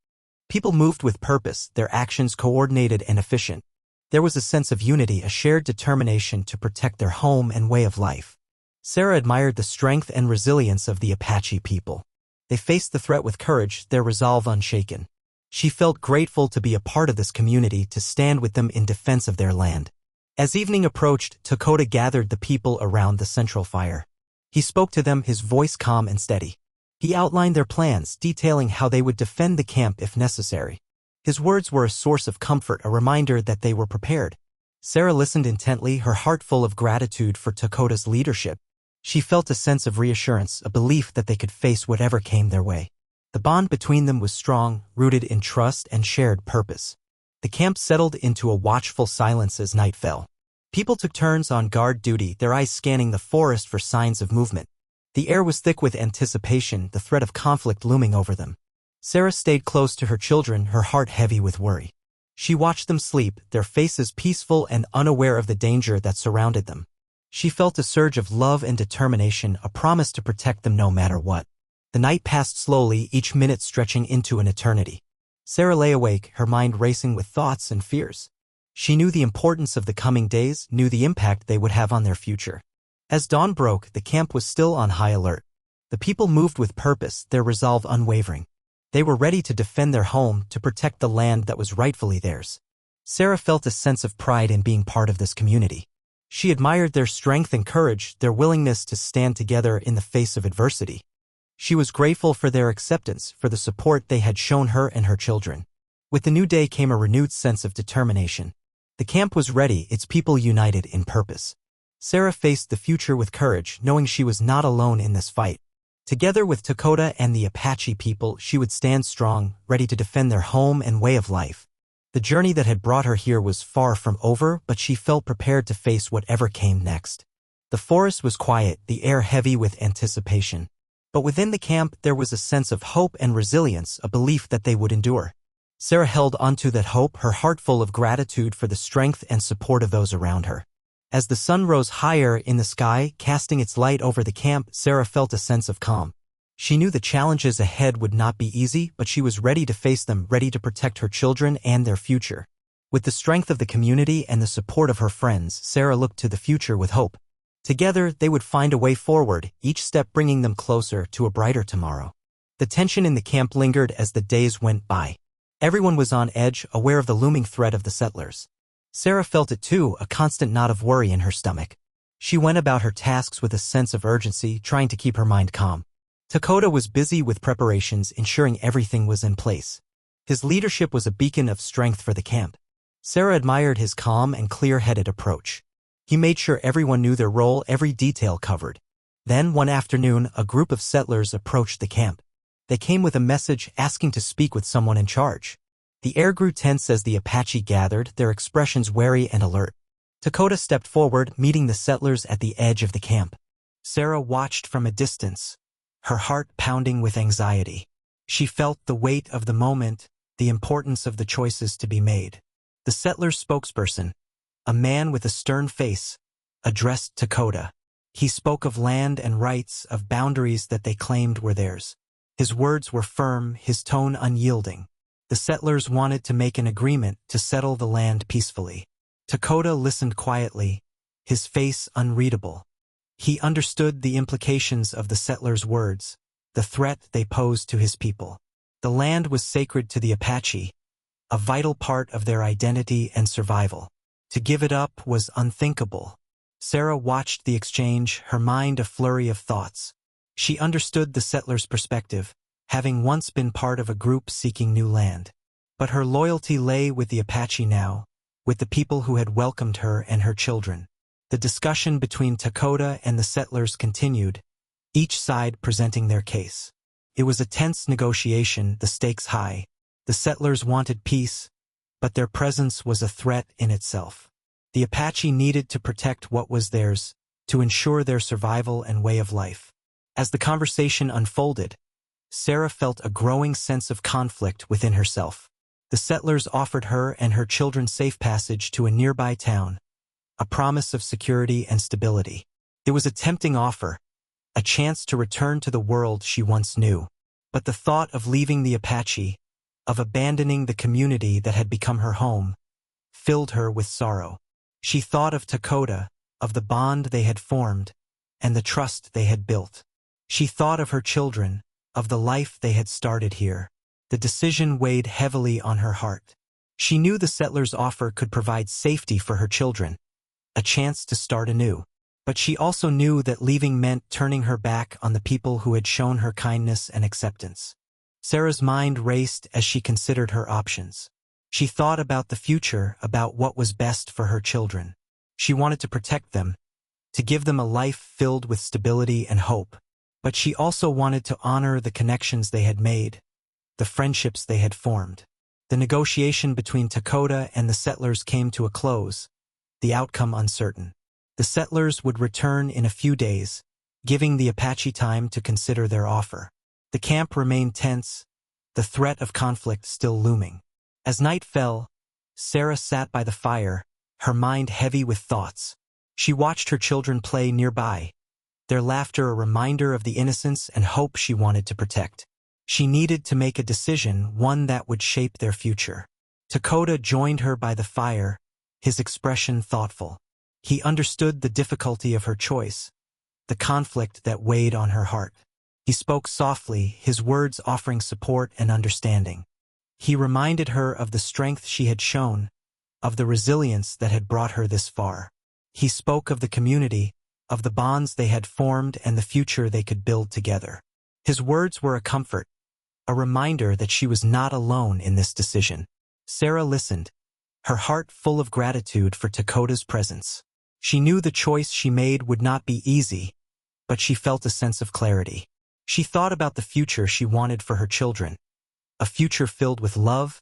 People moved with purpose, their actions coordinated and efficient. There was a sense of unity, a shared determination to protect their home and way of life. Sarah admired the strength and resilience of the Apache people. They faced the threat with courage, their resolve unshaken. She felt grateful to be a part of this community, to stand with them in defense of their land. As evening approached, Dakota gathered the people around the central fire. He spoke to them, his voice calm and steady. He outlined their plans, detailing how they would defend the camp if necessary. His words were a source of comfort, a reminder that they were prepared. Sarah listened intently, her heart full of gratitude for Dakota's leadership. She felt a sense of reassurance, a belief that they could face whatever came their way. The bond between them was strong, rooted in trust and shared purpose. The camp settled into a watchful silence as night fell. People took turns on guard duty, their eyes scanning the forest for signs of movement. The air was thick with anticipation, the threat of conflict looming over them. Sarah stayed close to her children, her heart heavy with worry. She watched them sleep, their faces peaceful and unaware of the danger that surrounded them. She felt a surge of love and determination, a promise to protect them no matter what. The night passed slowly, each minute stretching into an eternity. Sarah lay awake, her mind racing with thoughts and fears. She knew the importance of the coming days, knew the impact they would have on their future. As dawn broke, the camp was still on high alert. The people moved with purpose, their resolve unwavering. They were ready to defend their home, to protect the land that was rightfully theirs. Sarah felt a sense of pride in being part of this community. She admired their strength and courage, their willingness to stand together in the face of adversity. She was grateful for their acceptance, for the support they had shown her and her children. With the new day came a renewed sense of determination. The camp was ready, its people united in purpose. Sarah faced the future with courage, knowing she was not alone in this fight. Together with Dakota and the Apache people, she would stand strong, ready to defend their home and way of life. The journey that had brought her here was far from over, but she felt prepared to face whatever came next. The forest was quiet, the air heavy with anticipation. But within the camp, there was a sense of hope and resilience, a belief that they would endure. Sarah held onto that hope, her heart full of gratitude for the strength and support of those around her. As the sun rose higher in the sky, casting its light over the camp, Sarah felt a sense of calm. She knew the challenges ahead would not be easy, but she was ready to face them, ready to protect her children and their future. With the strength of the community and the support of her friends, Sarah looked to the future with hope. Together, they would find a way forward, each step bringing them closer to a brighter tomorrow. The tension in the camp lingered as the days went by. Everyone was on edge, aware of the looming threat of the settlers. Sarah felt it too, a constant knot of worry in her stomach. She went about her tasks with a sense of urgency, trying to keep her mind calm. Dakota was busy with preparations, ensuring everything was in place. His leadership was a beacon of strength for the camp. Sarah admired his calm and clear-headed approach. He made sure everyone knew their role, every detail covered. Then, one afternoon, a group of settlers approached the camp. They came with a message asking to speak with someone in charge. The air grew tense as the Apache gathered, their expressions wary and alert. Dakota stepped forward, meeting the settlers at the edge of the camp. Sarah watched from a distance, her heart pounding with anxiety. She felt the weight of the moment, the importance of the choices to be made. The settler's spokesperson, a man with a stern face, addressed Dakota. He spoke of land and rights, of boundaries that they claimed were theirs. His words were firm, his tone unyielding. The settlers wanted to make an agreement to settle the land peacefully. Dakota listened quietly, his face unreadable. He understood the implications of the settlers' words, the threat they posed to his people. The land was sacred to the Apache, a vital part of their identity and survival. To give it up was unthinkable. Sarah watched the exchange, her mind a flurry of thoughts. She understood the settlers' perspective, having once been part of a group seeking new land. But her loyalty lay with the Apache now, with the people who had welcomed her and her children. The discussion between Dakota and the settlers continued, each side presenting their case. It was a tense negotiation, the stakes high. The settlers wanted peace, but their presence was a threat in itself. The Apache needed to protect what was theirs, to ensure their survival and way of life. As the conversation unfolded, Sarah felt a growing sense of conflict within herself. The settlers offered her and her children safe passage to a nearby town, a promise of security and stability. It was a tempting offer, a chance to return to the world she once knew. But the thought of leaving the Apache, of abandoning the community that had become her home, filled her with sorrow. She thought of Dakota, of the bond they had formed, and the trust they had built. She thought of her children, of the life they had started here. The decision weighed heavily on her heart. She knew the settlers' offer could provide safety for her children, a chance to start anew. But she also knew that leaving meant turning her back on the people who had shown her kindness and acceptance. Sarah's mind raced as she considered her options. She thought about the future, about what was best for her children. She wanted to protect them, to give them a life filled with stability and hope. But she also wanted to honor the connections they had made, the friendships they had formed. The negotiation between Dakota and the settlers came to a close, the outcome uncertain. The settlers would return in a few days, giving the Apache time to consider their offer. The camp remained tense, the threat of conflict still looming. As night fell, Sarah sat by the fire, her mind heavy with thoughts. She watched her children play nearby, their laughter a reminder of the innocence and hope she wanted to protect. She needed to make a decision, one that would shape their future. Dakota joined her by the fire, his expression thoughtful. He understood the difficulty of her choice, the conflict that weighed on her heart. He spoke softly, his words offering support and understanding. He reminded her of the strength she had shown, of the resilience that had brought her this far. He spoke of the community, of the bonds they had formed and the future they could build together. His words were a comfort, a reminder that she was not alone in this decision. Sarah listened, her heart full of gratitude for Dakota's presence. She knew the choice she made would not be easy, but she felt a sense of clarity. She thought about the future she wanted for her children, a future filled with love,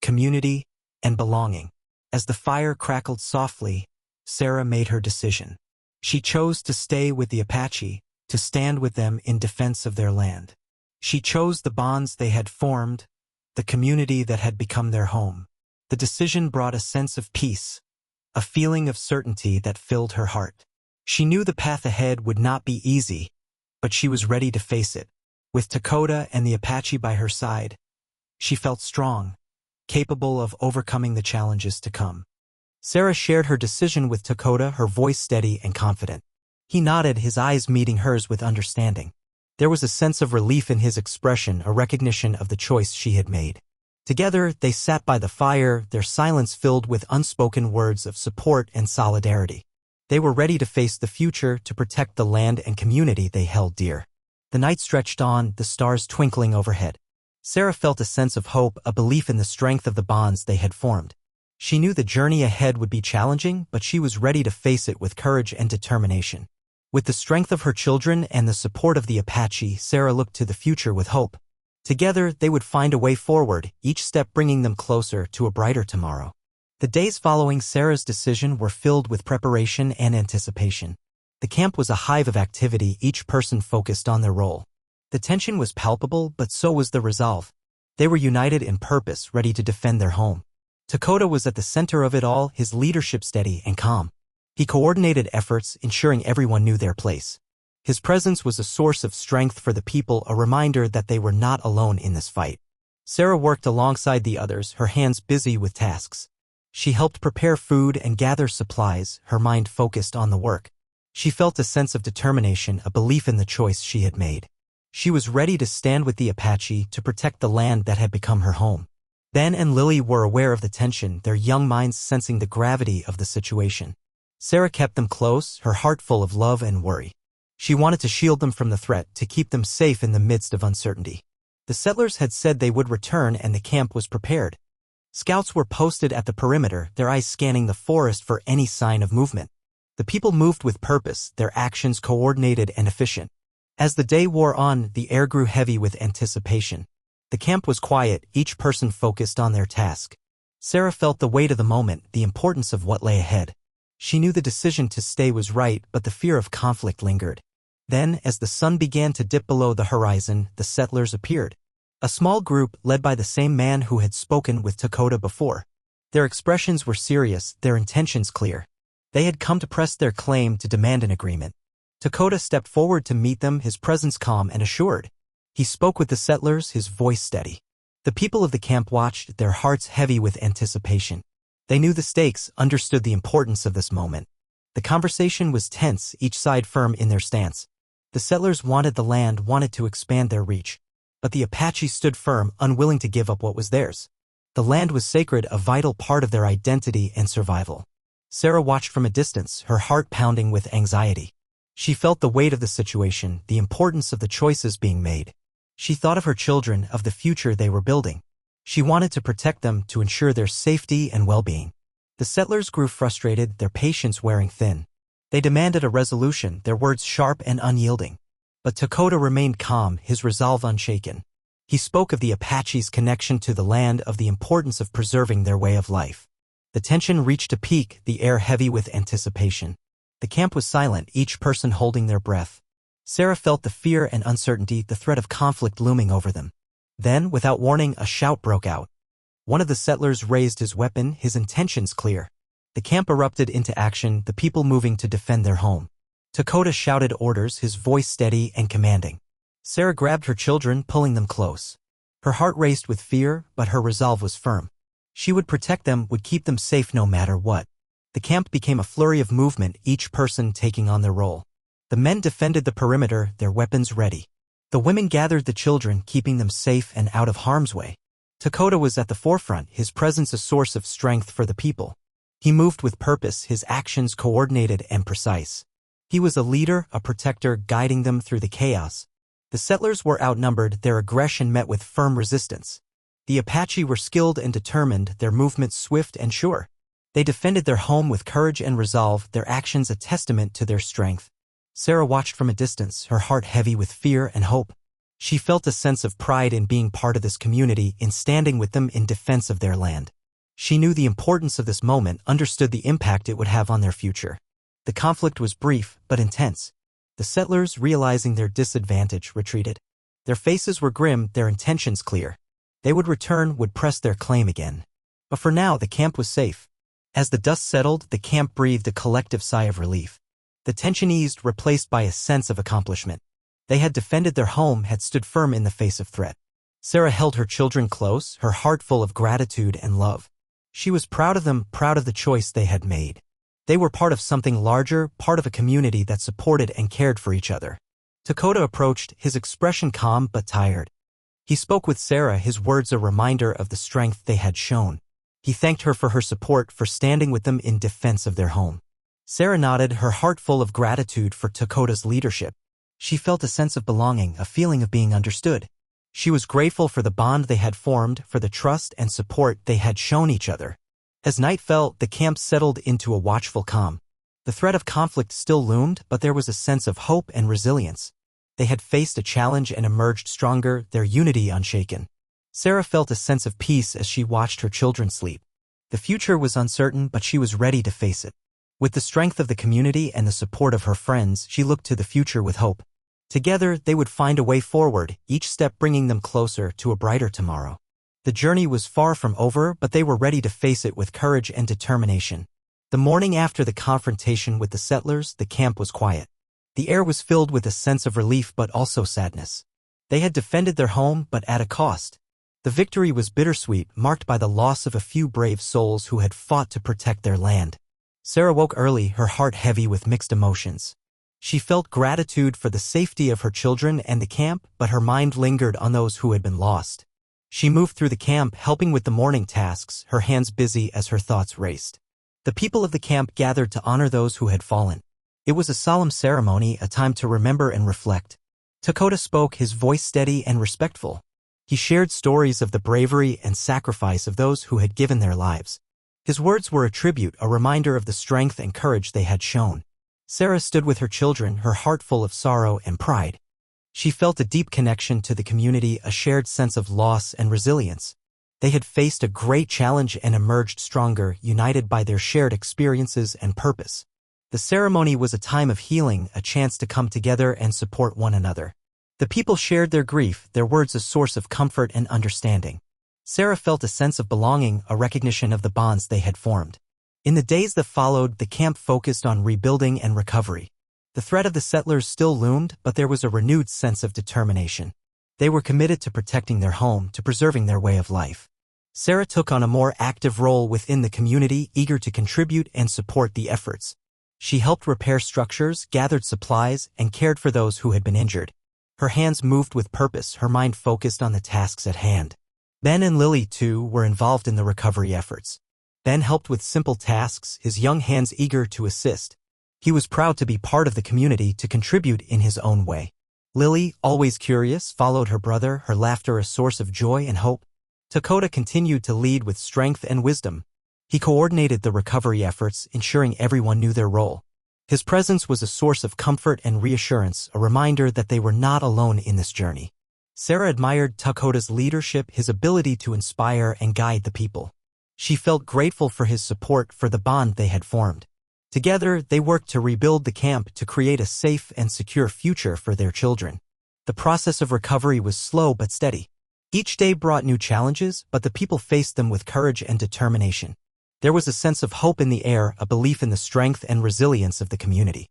community, and belonging. As the fire crackled softly, Sarah made her decision. She chose to stay with the Apache, to stand with them in defense of their land. She chose the bonds they had formed, the community that had become their home. The decision brought a sense of peace, a feeling of certainty that filled her heart. She knew the path ahead would not be easy, but she was ready to face it. With Dakota and the Apache by her side, she felt strong, capable of overcoming the challenges to come. Sarah shared her decision with Dakota, her voice steady and confident. He nodded, his eyes meeting hers with understanding. There was a sense of relief in his expression, a recognition of the choice she had made. Together, they sat by the fire, their silence filled with unspoken words of support and solidarity. They were ready to face the future, to protect the land and community they held dear. The night stretched on, the stars twinkling overhead. Sarah felt a sense of hope, a belief in the strength of the bonds they had formed. She knew the journey ahead would be challenging, but she was ready to face it with courage and determination. With the strength of her children and the support of the Apache, Sarah looked to the future with hope. Together, they would find a way forward, each step bringing them closer to a brighter tomorrow. The days following Sarah's decision were filled with preparation and anticipation. The camp was a hive of activity, each person focused on their role. The tension was palpable, but so was the resolve. They were united in purpose, ready to defend their home. Dakota was at the center of it all, his leadership steady and calm. He coordinated efforts, ensuring everyone knew their place. His presence was a source of strength for the people, a reminder that they were not alone in this fight. Sarah worked alongside the others, her hands busy with tasks. She helped prepare food and gather supplies, her mind focused on the work. She felt a sense of determination, a belief in the choice she had made. She was ready to stand with the Apache to protect the land that had become her home. Ben and Lily were aware of the tension, their young minds sensing the gravity of the situation. Sarah kept them close, her heart full of love and worry. She wanted to shield them from the threat, to keep them safe in the midst of uncertainty. The settlers had said they would return and the camp was prepared. Scouts were posted at the perimeter, their eyes scanning the forest for any sign of movement. The people moved with purpose, their actions coordinated and efficient. As the day wore on, the air grew heavy with anticipation. The camp was quiet, each person focused on their task. Sarah felt the weight of the moment, the importance of what lay ahead. She knew the decision to stay was right, but the fear of conflict lingered. Then, as the sun began to dip below the horizon, the settlers appeared. A small group led by the same man who had spoken with Dakota before. Their expressions were serious, their intentions clear. They had come to press their claim, to demand an agreement. Dakota stepped forward to meet them, his presence calm and assured. He spoke with the settlers, his voice steady. The people of the camp watched, their hearts heavy with anticipation. They knew the stakes, understood the importance of this moment. The conversation was tense, each side firm in their stance. The settlers wanted the land, wanted to expand their reach. But the Apache stood firm, unwilling to give up what was theirs. The land was sacred, a vital part of their identity and survival. Sarah watched from a distance, her heart pounding with anxiety. She felt the weight of the situation, the importance of the choices being made. She thought of her children, of the future they were building. She wanted to protect them, to ensure their safety and well-being. The settlers grew frustrated, their patience wearing thin. They demanded a resolution, their words sharp and unyielding. But Dakota remained calm, his resolve unshaken. He spoke of the Apache's connection to the land, of the importance of preserving their way of life. The tension reached a peak, the air heavy with anticipation. The camp was silent, each person holding their breath. Sarah felt the fear and uncertainty, the threat of conflict looming over them. Then, without warning, a shout broke out. One of the settlers raised his weapon, his intentions clear. The camp erupted into action, the people moving to defend their home. Dakota shouted orders, his voice steady and commanding. Sarah grabbed her children, pulling them close. Her heart raced with fear, but her resolve was firm. She would protect them, would keep them safe no matter what. The camp became a flurry of movement, each person taking on their role. The men defended the perimeter, their weapons ready. The women gathered the children, keeping them safe and out of harm's way. Dakota was at the forefront, his presence a source of strength for the people. He moved with purpose, his actions coordinated and precise. He was a leader, a protector, guiding them through the chaos. The settlers were outnumbered, their aggression met with firm resistance. The Apache were skilled and determined, their movements swift and sure. They defended their home with courage and resolve, their actions a testament to their strength. Sarah watched from a distance, her heart heavy with fear and hope. She felt a sense of pride in being part of this community, in standing with them in defense of their land. She knew the importance of this moment, understood the impact it would have on their future. The conflict was brief, but intense. The settlers, realizing their disadvantage, retreated. Their faces were grim, their intentions clear. They would return, would press their claim again. But for now, the camp was safe. As the dust settled, the camp breathed a collective sigh of relief. The tension eased, replaced by a sense of accomplishment. They had defended their home, had stood firm in the face of threat. Sarah held her children close, her heart full of gratitude and love. She was proud of them, proud of the choice they had made. They were part of something larger, part of a community that supported and cared for each other. Dakota approached, his expression calm but tired. He spoke with Sarah, his words a reminder of the strength they had shown. He thanked her for her support, for standing with them in defense of their home. Sarah nodded, her heart full of gratitude for Dakota's leadership. She felt a sense of belonging, a feeling of being understood. She was grateful for the bond they had formed, for the trust and support they had shown each other. As night fell, the camp settled into a watchful calm. The threat of conflict still loomed, but there was a sense of hope and resilience. They had faced a challenge and emerged stronger, their unity unshaken. Sarah felt a sense of peace as she watched her children sleep. The future was uncertain, but she was ready to face it. With the strength of the community and the support of her friends, she looked to the future with hope. Together, they would find a way forward, each step bringing them closer to a brighter tomorrow. The journey was far from over, but they were ready to face it with courage and determination. The morning after the confrontation with the settlers, the camp was quiet. The air was filled with a sense of relief but also sadness. They had defended their home, but at a cost. The victory was bittersweet, marked by the loss of a few brave souls who had fought to protect their land. Sarah woke early, her heart heavy with mixed emotions. She felt gratitude for the safety of her children and the camp, but her mind lingered on those who had been lost. She moved through the camp, helping with the morning tasks, her hands busy as her thoughts raced. The people of the camp gathered to honor those who had fallen. It was a solemn ceremony, a time to remember and reflect. Dakota spoke, his voice steady and respectful. He shared stories of the bravery and sacrifice of those who had given their lives. His words were a tribute, a reminder of the strength and courage they had shown. Sarah stood with her children, her heart full of sorrow and pride. She felt a deep connection to the community, a shared sense of loss and resilience. They had faced a great challenge and emerged stronger, united by their shared experiences and purpose. The ceremony was a time of healing, a chance to come together and support one another. The people shared their grief, their words a source of comfort and understanding. Sarah felt a sense of belonging, a recognition of the bonds they had formed. In the days that followed, the camp focused on rebuilding and recovery. The threat of the settlers still loomed, but there was a renewed sense of determination. They were committed to protecting their home, to preserving their way of life. Sarah took on a more active role within the community, eager to contribute and support the efforts. She helped repair structures, gathered supplies, and cared for those who had been injured. Her hands moved with purpose, her mind focused on the tasks at hand. Ben and Lily, too, were involved in the recovery efforts. Ben helped with simple tasks, his young hands eager to assist. He was proud to be part of the community, to contribute in his own way. Lily, always curious, followed her brother, her laughter a source of joy and hope. Dakota continued to lead with strength and wisdom. He coordinated the recovery efforts, ensuring everyone knew their role. His presence was a source of comfort and reassurance, a reminder that they were not alone in this journey. Sarah admired Dakota's leadership, his ability to inspire and guide the people. She felt grateful for his support, for the bond they had formed. Together, they worked to rebuild the camp, to create a safe and secure future for their children. The process of recovery was slow but steady. Each day brought new challenges, but the people faced them with courage and determination. There was a sense of hope in the air, a belief in the strength and resilience of the community.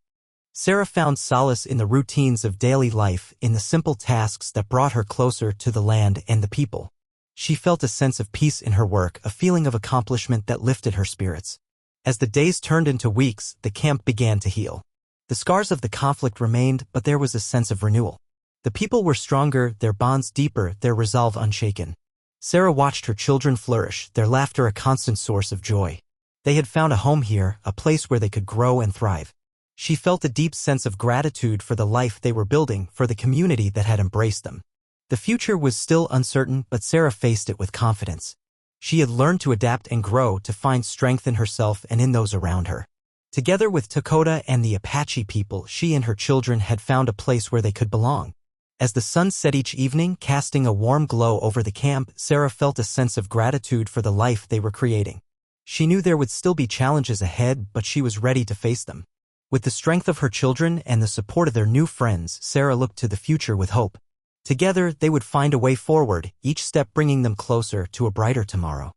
Sarah found solace in the routines of daily life, in the simple tasks that brought her closer to the land and the people. She felt a sense of peace in her work, a feeling of accomplishment that lifted her spirits. As the days turned into weeks, the camp began to heal. The scars of the conflict remained, but there was a sense of renewal. The people were stronger, their bonds deeper, their resolve unshaken. Sarah watched her children flourish, their laughter a constant source of joy. They had found a home here, a place where they could grow and thrive. She felt a deep sense of gratitude for the life they were building, for the community that had embraced them. The future was still uncertain, but Sarah faced it with confidence. She had learned to adapt and grow, to find strength in herself and in those around her. Together with Dakota and the Apache people, she and her children had found a place where they could belong. As the sun set each evening, casting a warm glow over the camp, Sarah felt a sense of gratitude for the life they were creating. She knew there would still be challenges ahead, but she was ready to face them. With the strength of her children and the support of their new friends, Sarah looked to the future with hope. Together, they would find a way forward, each step bringing them closer to a brighter tomorrow.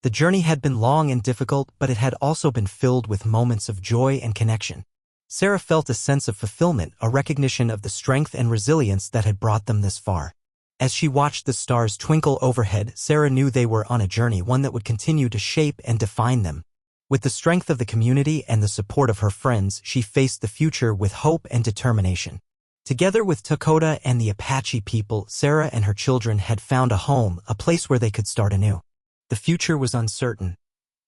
The journey had been long and difficult, but it had also been filled with moments of joy and connection. Sarah felt a sense of fulfillment, a recognition of the strength and resilience that had brought them this far. As she watched the stars twinkle overhead, Sarah knew they were on a journey, one that would continue to shape and define them. With the strength of the community and the support of her friends, she faced the future with hope and determination. Together with Dakota and the Apache people, Sarah and her children had found a home, a place where they could start anew. The future was uncertain,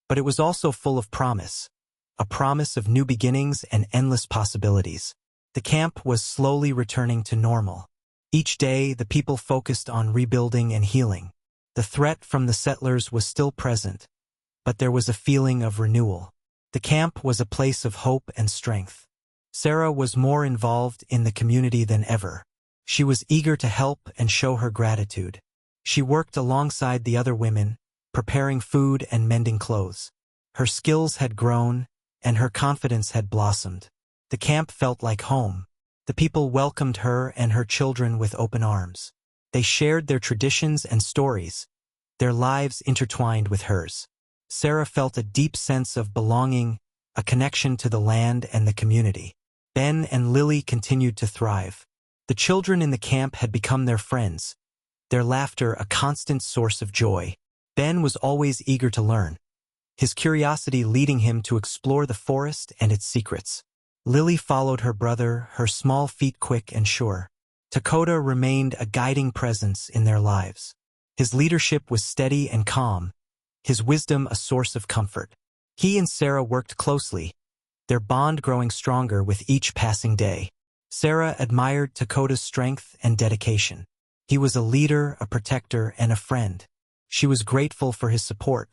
but it was also full of promise. A promise of new beginnings and endless possibilities. The camp was slowly returning to normal. Each day, the people focused on rebuilding and healing. The threat from the settlers was still present, but there was a feeling of renewal. The camp was a place of hope and strength. Sarah was more involved in the community than ever. She was eager to help and show her gratitude. She worked alongside the other women, preparing food and mending clothes. Her skills had grown, and her confidence had blossomed. The camp felt like home. The people welcomed her and her children with open arms. They shared their traditions and stories, their lives intertwined with hers. Sarah felt a deep sense of belonging, a connection to the land and the community. Ben and Lily continued to thrive. The children in the camp had become their friends, their laughter a constant source of joy. Ben was always eager to learn, his curiosity leading him to explore the forest and its secrets. Lily followed her brother, her small feet quick and sure. Dakota remained a guiding presence in their lives. His leadership was steady and calm, his wisdom a source of comfort. He and Sarah worked closely, their bond growing stronger with each passing day. Sarah admired Dakota's strength and dedication. He was a leader, a protector, and a friend. She was grateful for his support,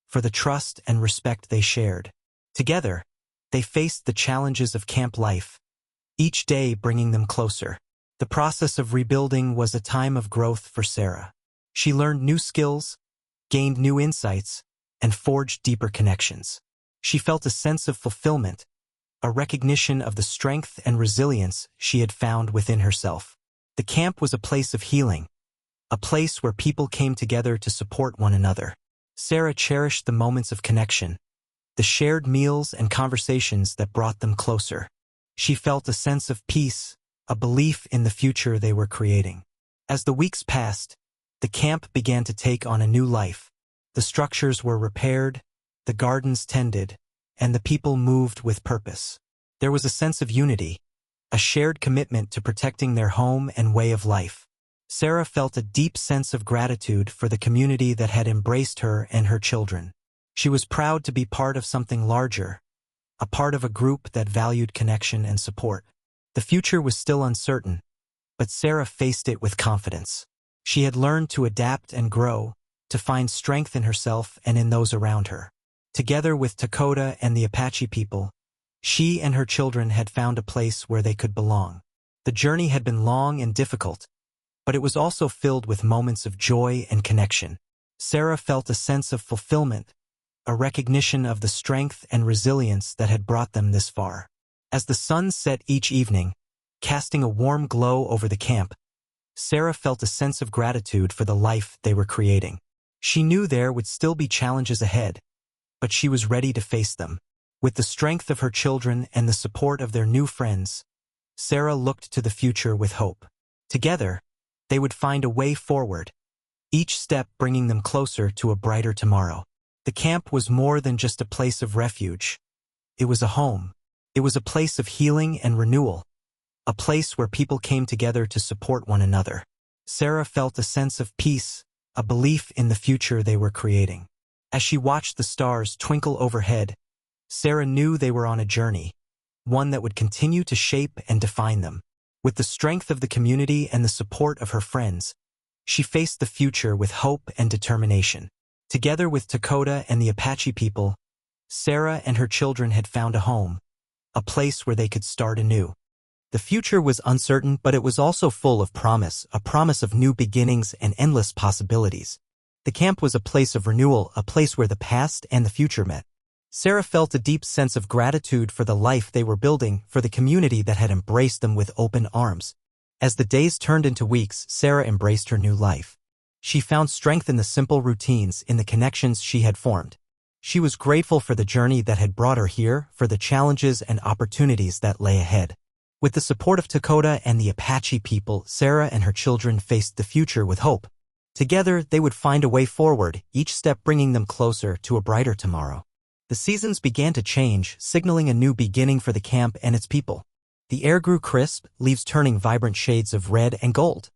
for the trust and respect they shared. Together, they faced the challenges of camp life, each day bringing them closer. The process of rebuilding was a time of growth for Sarah. She learned new skills, gained new insights, and forged deeper connections. She felt a sense of fulfillment, a recognition of the strength and resilience she had found within herself. The camp was a place of healing, a place where people came together to support one another. Sarah cherished the moments of connection, the shared meals and conversations that brought them closer. She felt a sense of peace, a belief in the future they were creating. As the weeks passed, the camp began to take on a new life. The structures were repaired, the gardens tended, and the people moved with purpose. There was a sense of unity, a shared commitment to protecting their home and way of life. Sarah felt a deep sense of gratitude for the community that had embraced her and her children. She was proud to be part of something larger, a part of a group that valued connection and support. The future was still uncertain, but Sarah faced it with confidence. She had learned to adapt and grow, to find strength in herself and in those around her. Together with Dakota and the Apache people, she and her children had found a place where they could belong. The journey had been long and difficult, but it was also filled with moments of joy and connection. Sarah felt a sense of fulfillment, a recognition of the strength and resilience that had brought them this far. As the sun set each evening, casting a warm glow over the camp, Sarah felt a sense of gratitude for the life they were creating. She knew there would still be challenges ahead, but she was ready to face them. With the strength of her children and the support of their new friends, Sarah looked to the future with hope. Together, they would find a way forward, each step bringing them closer to a brighter tomorrow. The camp was more than just a place of refuge. It was a home. It was a place of healing and renewal, a place where people came together to support one another. Sarah felt a sense of peace, a belief in the future they were creating. As she watched the stars twinkle overhead, Sarah knew they were on a journey, one that would continue to shape and define them. With the strength of the community and the support of her friends, she faced the future with hope and determination. Together with Dakota and the Apache people, Sarah and her children had found a home, a place where they could start anew. The future was uncertain, but it was also full of promise, a promise of new beginnings and endless possibilities. The camp was a place of renewal, a place where the past and the future met. Sarah felt a deep sense of gratitude for the life they were building, for the community that had embraced them with open arms. As the days turned into weeks, Sarah embraced her new life. She found strength in the simple routines, in the connections she had formed. She was grateful for the journey that had brought her here, for the challenges and opportunities that lay ahead. With the support of Dakota and the Apache people, Sarah and her children faced the future with hope. Together, they would find a way forward, each step bringing them closer to a brighter tomorrow. The seasons began to change, signaling a new beginning for the camp and its people. The air grew crisp, leaves turning vibrant shades of red and gold.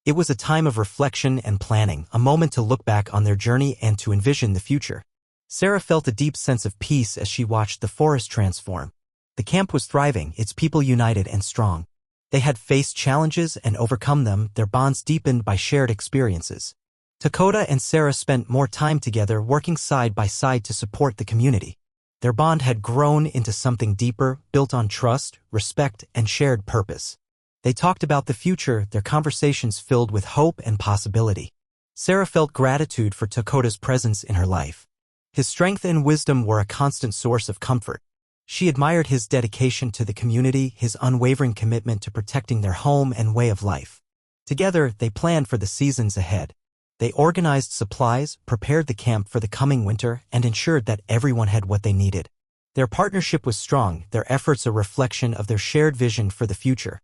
It was a time of reflection and planning, a moment to look back on their journey and to envision the future. Sarah felt a deep sense of peace as she watched the forest transform. The camp was thriving, its people united and strong. They had faced challenges and overcome them, their bonds deepened by shared experiences. Dakota and Sarah spent more time together working side by side to support the community. Their bond had grown into something deeper, built on trust, respect, and shared purpose. They talked about the future, their conversations filled with hope and possibility. Sarah felt gratitude for Dakota's presence in her life. His strength and wisdom were a constant source of comfort. She admired his dedication to the community, his unwavering commitment to protecting their home and way of life. Together, they planned for the seasons ahead. They organized supplies, prepared the camp for the coming winter, and ensured that everyone had what they needed. Their partnership was strong, their efforts a reflection of their shared vision for the future.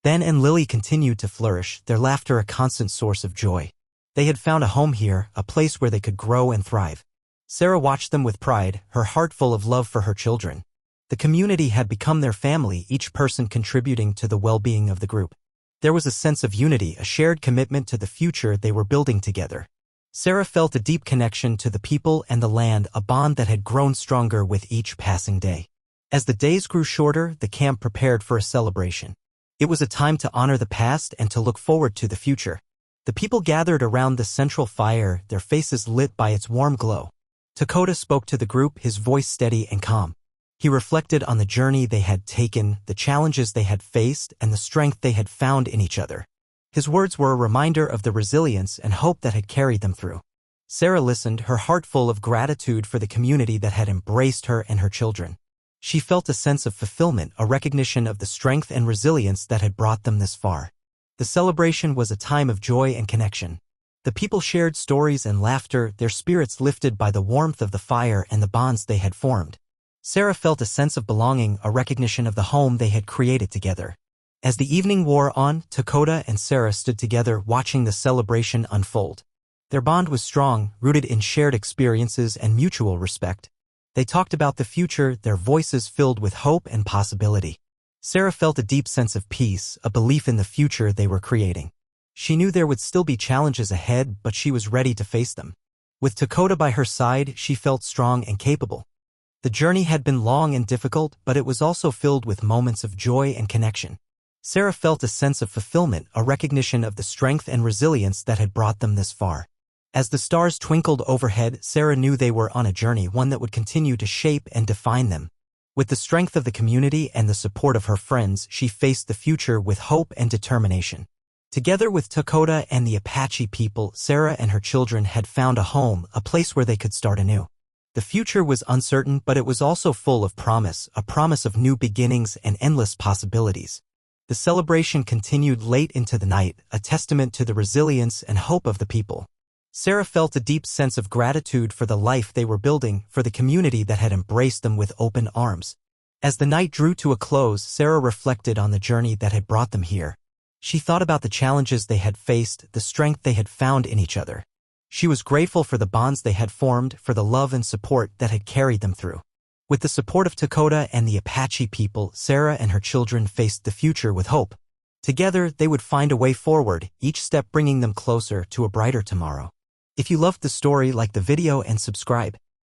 Ben and Lily continued to flourish, their laughter a constant source of joy. They had found a home here, a place where they could grow and thrive. Sarah watched them with pride, her heart full of love for her children. The community had become their family, each person contributing to the well-being of the group. There was a sense of unity, a shared commitment to the future they were building together. Sarah felt a deep connection to the people and the land, a bond that had grown stronger with each passing day. As the days grew shorter, the camp prepared for a celebration. It was a time to honor the past and to look forward to the future. The people gathered around the central fire, their faces lit by its warm glow. Dakota spoke to the group, his voice steady and calm. He reflected on the journey they had taken, the challenges they had faced, and the strength they had found in each other. His words were a reminder of the resilience and hope that had carried them through. Sarah listened, her heart full of gratitude for the community that had embraced her and her children. She felt a sense of fulfillment, a recognition of the strength and resilience that had brought them this far. The celebration was a time of joy and connection. The people shared stories and laughter, their spirits lifted by the warmth of the fire and the bonds they had formed. Sarah felt a sense of belonging, a recognition of the home they had created together. As the evening wore on, Dakota and Sarah stood together watching the celebration unfold. Their bond was strong, rooted in shared experiences and mutual respect. They talked about the future, their voices filled with hope and possibility. Sarah felt a deep sense of peace, a belief in the future they were creating. She knew there would still be challenges ahead, but she was ready to face them. With Dakota by her side, she felt strong and capable. The journey had been long and difficult, but it was also filled with moments of joy and connection. Sarah felt a sense of fulfillment, a recognition of the strength and resilience that had brought them this far. As the stars twinkled overhead, Sarah knew they were on a journey, one that would continue to shape and define them. With the strength of the community and the support of her friends, she faced the future with hope and determination. Together with Dakota and the Apache people, Sarah and her children had found a home, a place where they could start anew. The future was uncertain, but it was also full of promise, a promise of new beginnings and endless possibilities. The celebration continued late into the night, a testament to the resilience and hope of the people. Sarah felt a deep sense of gratitude for the life they were building, for the community that had embraced them with open arms. As the night drew to a close, Sarah reflected on the journey that had brought them here. She thought about the challenges they had faced, the strength they had found in each other. She was grateful for the bonds they had formed, for the love and support that had carried them through. With the support of Dakota and the Apache people, Sarah and her children faced the future with hope. Together, they would find a way forward, each step bringing them closer to a brighter tomorrow. If you loved the story, like the video and subscribe.